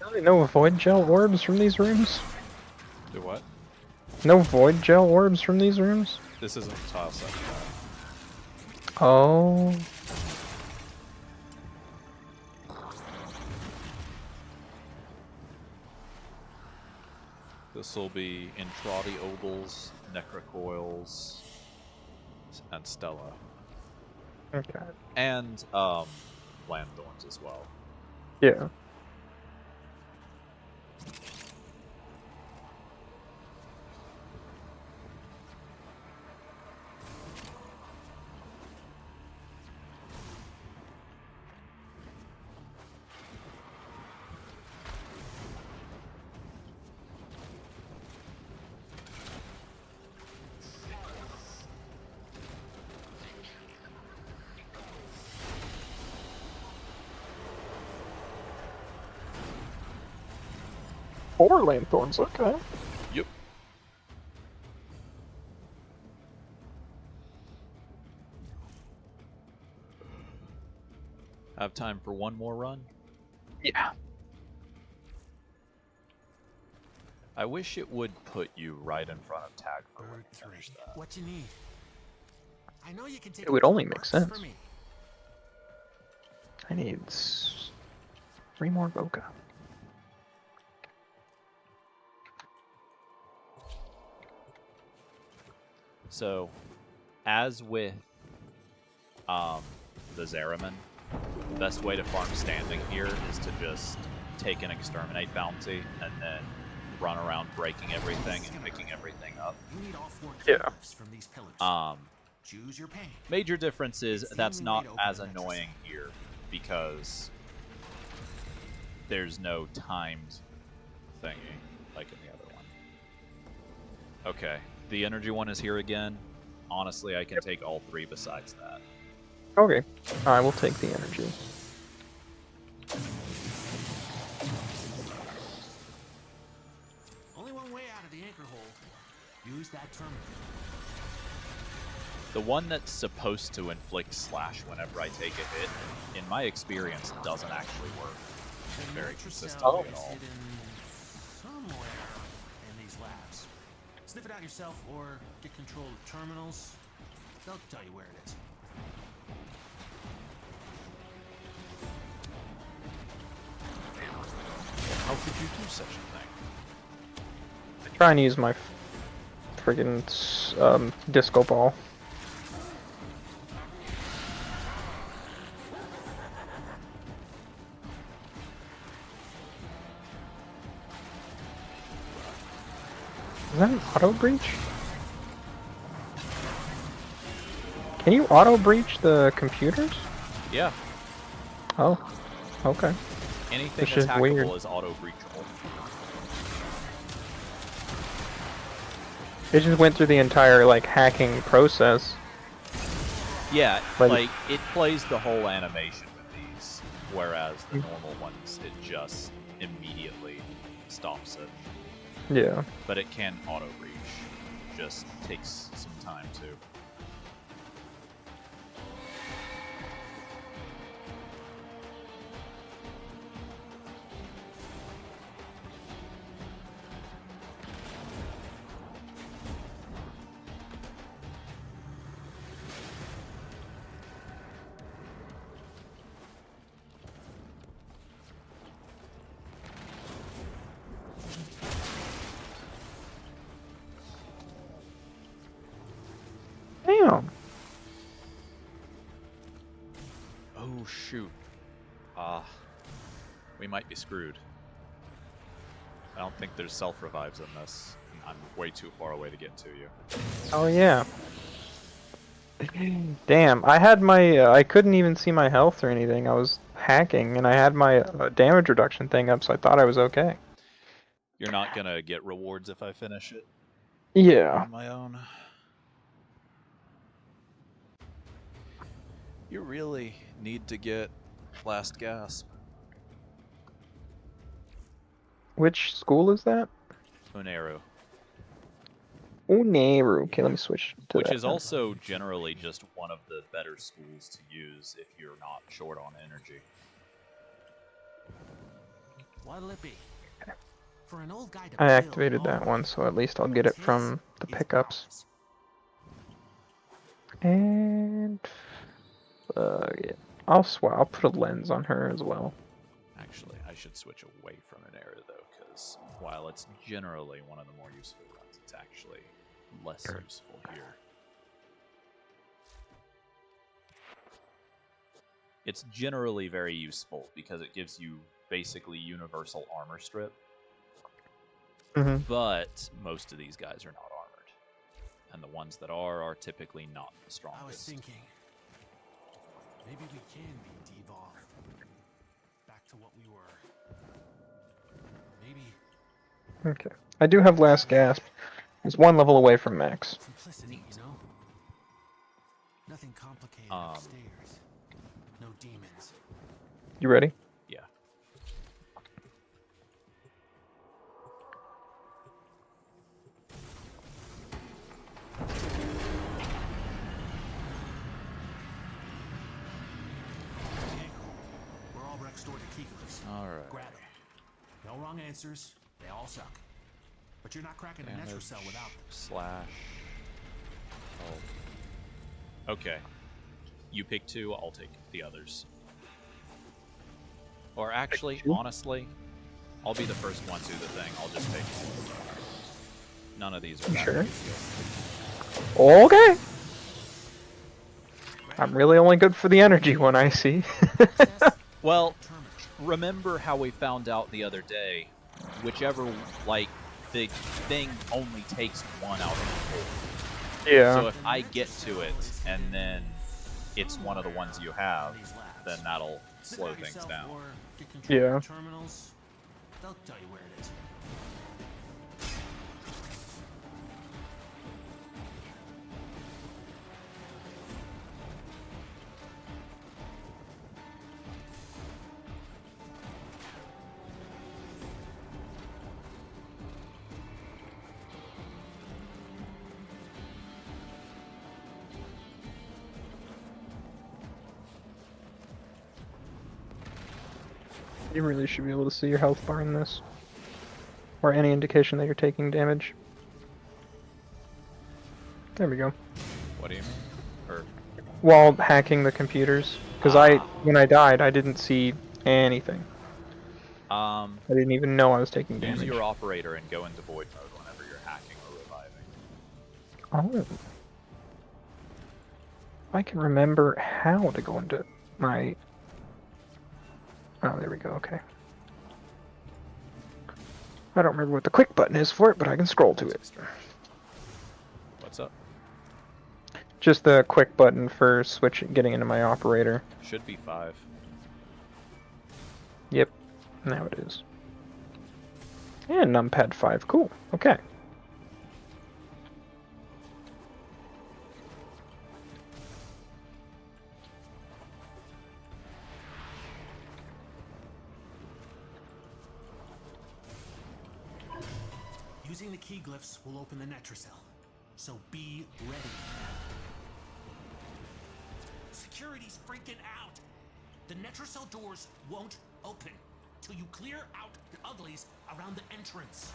Really, no void gel orbs from these rooms? Do what? No void gel orbs from these rooms? This isn't a tile set. Oh. This will be Intrati Obels, Necrocoils, and Stella. Okay. And Landthorns as well. Yeah. Four Lanthorns, okay. Yep. Have time for one more run? Yeah. I wish it would put you right in front of Tag for when you finish that. What you need? I know you can take It would only make works sense. for me. I need 3 more Voca. So, as with the Zeraman, the best way to farm standing here is to just take an exterminate bounty and then run around breaking everything and picking everything up. You need all 4 Yeah. cliffs from these pillars. Choose your pain. Major difference is It's the that's only way not to open as an annoying here because there's no timed thingy like in the other one. Okay, the energy one is here again. Honestly, I can take all 3 besides that. Okay. I will take the energy. Only one way out of the anchor hole. Use that terminal. The one that's supposed to inflict slash whenever I take a hit, in my experience, doesn't actually work very consistently at all. Hidden somewhere in these labs. Sniff it out yourself or get control of terminals. They'll tell you where it is. How could you do such a thing? Try and use my friggin' disco ball. Is that an auto breach? Can you auto breach the computers? Yeah. Oh, okay. Anything Which that's is hackable weird. is auto-breachable. It just went through the entire like hacking process. Yeah, But- like, it plays the whole animation with these, whereas the normal ones, it just immediately stops it. Yeah. But it can auto-breach. Just takes some time, too. Damn. Oh, shoot. We might be screwed. I don't think there's self-revives in this. I'm way too far away to get to you. Oh yeah. Damn, I had my I couldn't even see my health or anything. I was hacking and I had my damage reduction thing up, so I thought I was okay. You're not gonna get rewards if I finish it Yeah. on my own. You really need to get Last Gasp. Which school is that? Uneru. Uneru. Okay, let me switch to Which that is then. also generally just one of the better schools to use if you're not short on energy. What'll it be? For an old guy to I build activated that all one, so at least I'll get it from the pickups. And yeah. I'll put a lens on her as well. Actually, I should switch away from an arrow though, because while it's generally one of the more useful guns, it's actually less useful here. It's generally very useful because it gives you basically universal armor strip. But most of these guys are not armored. And the ones that are typically not the strongest. I was thinking, maybe we can be devolved. Back to what we were. Maybe. Okay. I do have Last Gasp. It's one level away from max. Simplicity, you know? Nothing complicated upstairs. No demons. You ready? Yeah. We're all restored to key glyphs. Alright. Grab them. No wrong answers. They all suck. But you're not cracking a Netra cell without them. Slash. Oh. Okay. You pick two, I'll take the others. Or actually, honestly, I'll be the first one to do the thing. I'll just pick. None of these are that Sure. big a deal. Okay. I'm really only good for the energy one, I see. Well, remember how we found out the other day, whichever, like, the thing only takes one out of the four. Yeah. So if I get to it, and then it's one of the ones you have, then that'll slow things down. Yeah. Terminals, they'll tell you where it is. You really should be able to see your health bar in this. Or any indication that you're taking damage. There we go. What do you mean? Or While hacking the computers. Because when I died, I didn't see anything. I didn't even know I was taking damage. use your operator and go into void mode whenever you're hacking or reviving. Oh. I can remember how to go into my... Oh, there we go, okay. I don't remember what the quick button is for it, but I can scroll to it. What's up? Just the quick button for getting into my operator. Should be 5. Yep, now it is. And numpad 5, cool, okay. Using the key glyphs will open the Netra cell, so be ready. Security's freaking out. The Netra cell doors won't open till you clear out the uglies around the entrance.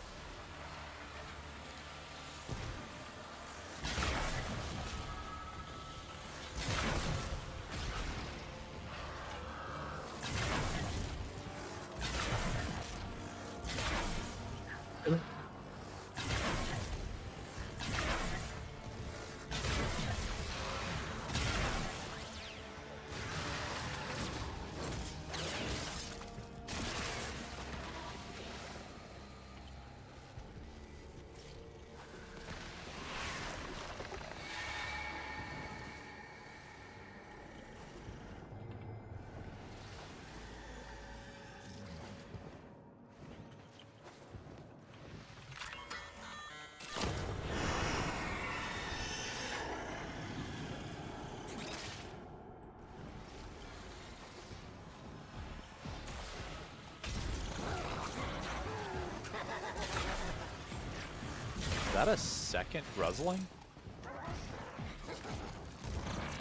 Is that a second guzzling?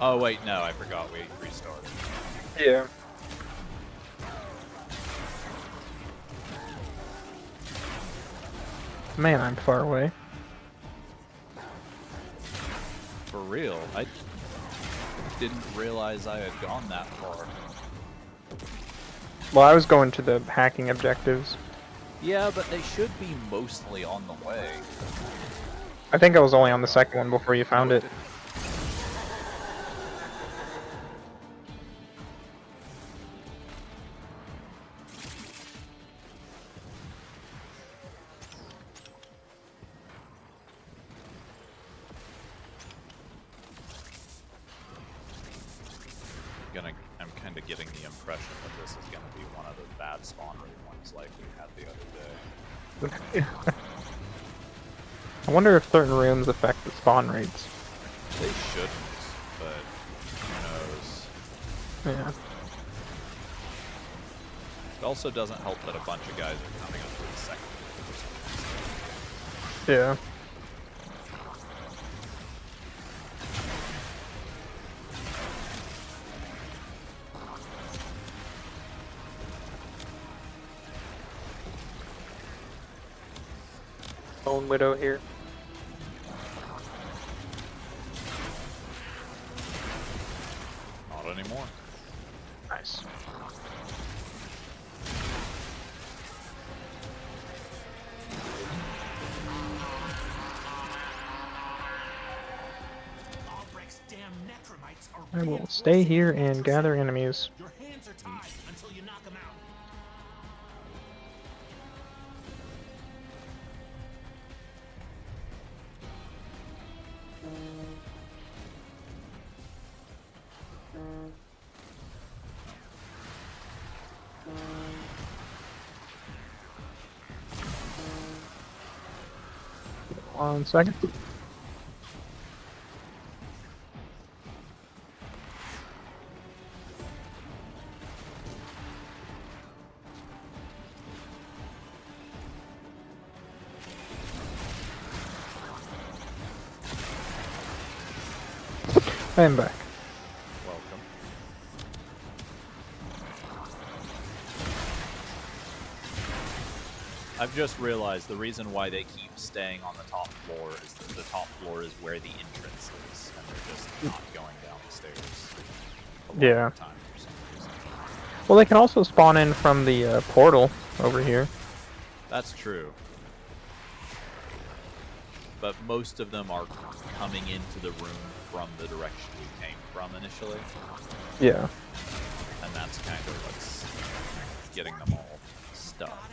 Oh wait, no, I forgot we restarted. Yeah. Man, I'm far away. For real, I didn't realize I had gone that far. Well, I was going to the hacking objectives. Yeah, but they should be mostly on the way. I think I was only on the second one before you found it. I'm kind of getting the impression that this is going to be one of the bad spawn rate ones like we had the other day. I wonder if certain rooms affect the spawn rates. They shouldn't, but who knows. Yeah. It also doesn't help that a bunch of guys are coming up for the second or something. Yeah. Lone Widow here. Not anymore. Nice. I will stay here and gather enemies. Your hands are tied until you knock them out. One second. I am back. Welcome. I've just realized the reason why they keep staying on the top floor is that the top floor is where the entrance is, and they're just not going downstairs. Yeah. Time for some reason. Well, they can also spawn in from the portal over here. That's true. But most of them are coming into the room from the direction we came from initially. Yeah. And that's kind of what's getting them all stuck.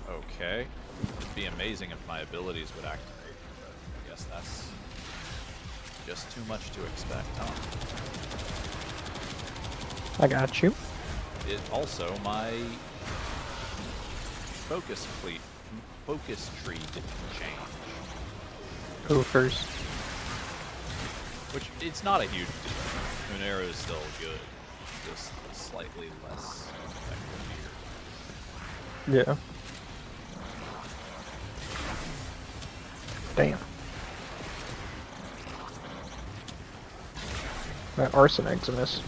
Okay. It'd be amazing if my abilities would activate, but I guess that's just too much to expect, huh? I got you. It also, my focus tree didn't change. Oofers. Which, it's not a huge deal. Munera is still good. Just slightly less effective here. Yeah. Damn. That arson eximus.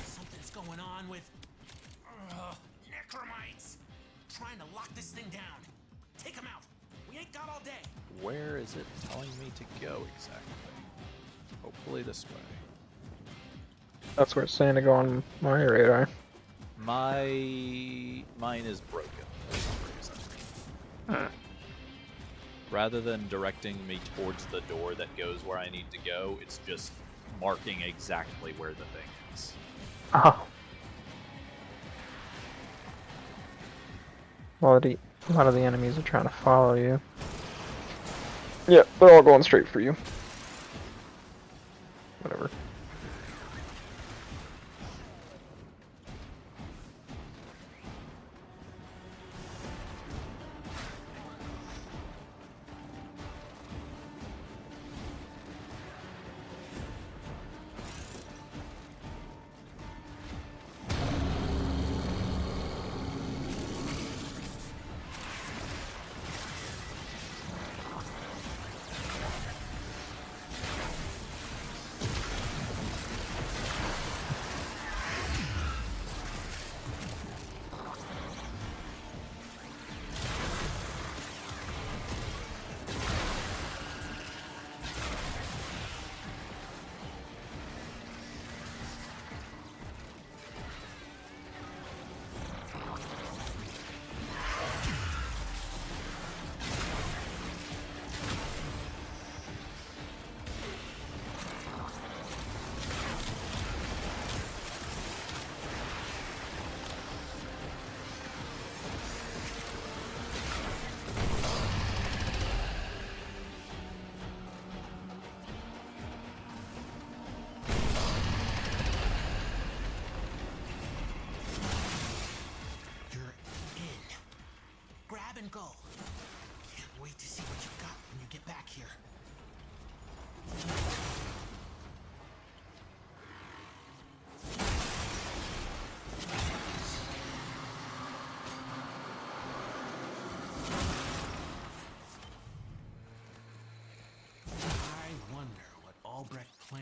Something's going on with necromites. Trying to lock this thing down. Take them out. We ain't got all day. Where is it telling me to go exactly? Hopefully this way. That's where it's saying to go on my radar. Mine is broken for some reason. Rather than directing me towards the door that goes where I need to go, it's just marking exactly where the thing is. Oh. A lot of the enemies are trying to follow you. Yeah, they're all going straight for you. Whatever.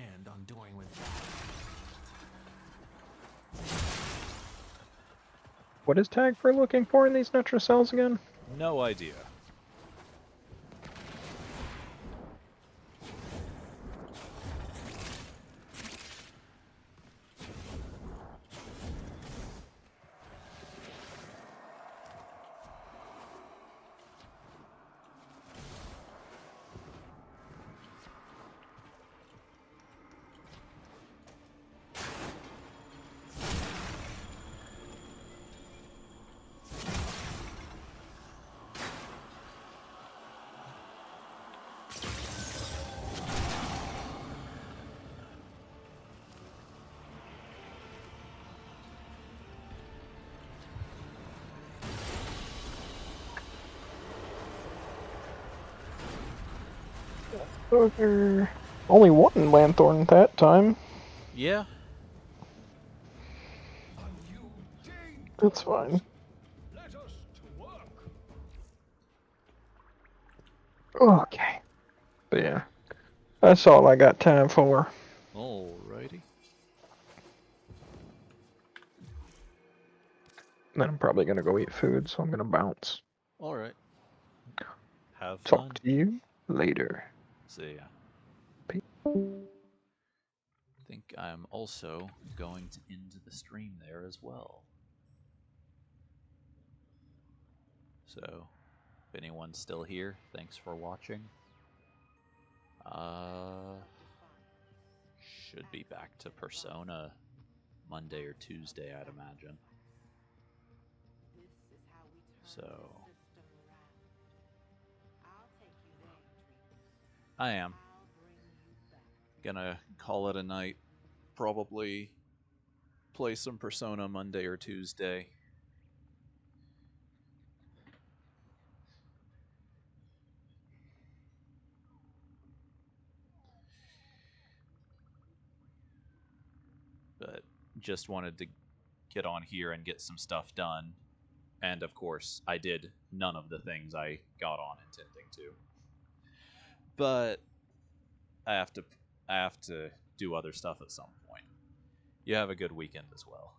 planned on doing with that. What is Tag for looking for in these Netra cells again? No idea. Okay. Only one Lanthorn that time. Yeah. That's fine. Let us to work. Okay. But yeah. That's all I got time for. Alrighty. Then I'm probably gonna go eat food, so I'm gonna bounce. Alright. Have Talk fun. to you later. See ya. I think I'm also going to end the stream there as well. So, if anyone's still here, thanks for watching. Should be back to Persona Monday or Tuesday, I'd imagine. So, I am gonna call it a night. Probably play some Persona Monday or Tuesday. But just wanted to get on here and get some stuff done. And of course, I did none of the things I got on intending to. But I have to do other stuff at some point. You have a good weekend as well.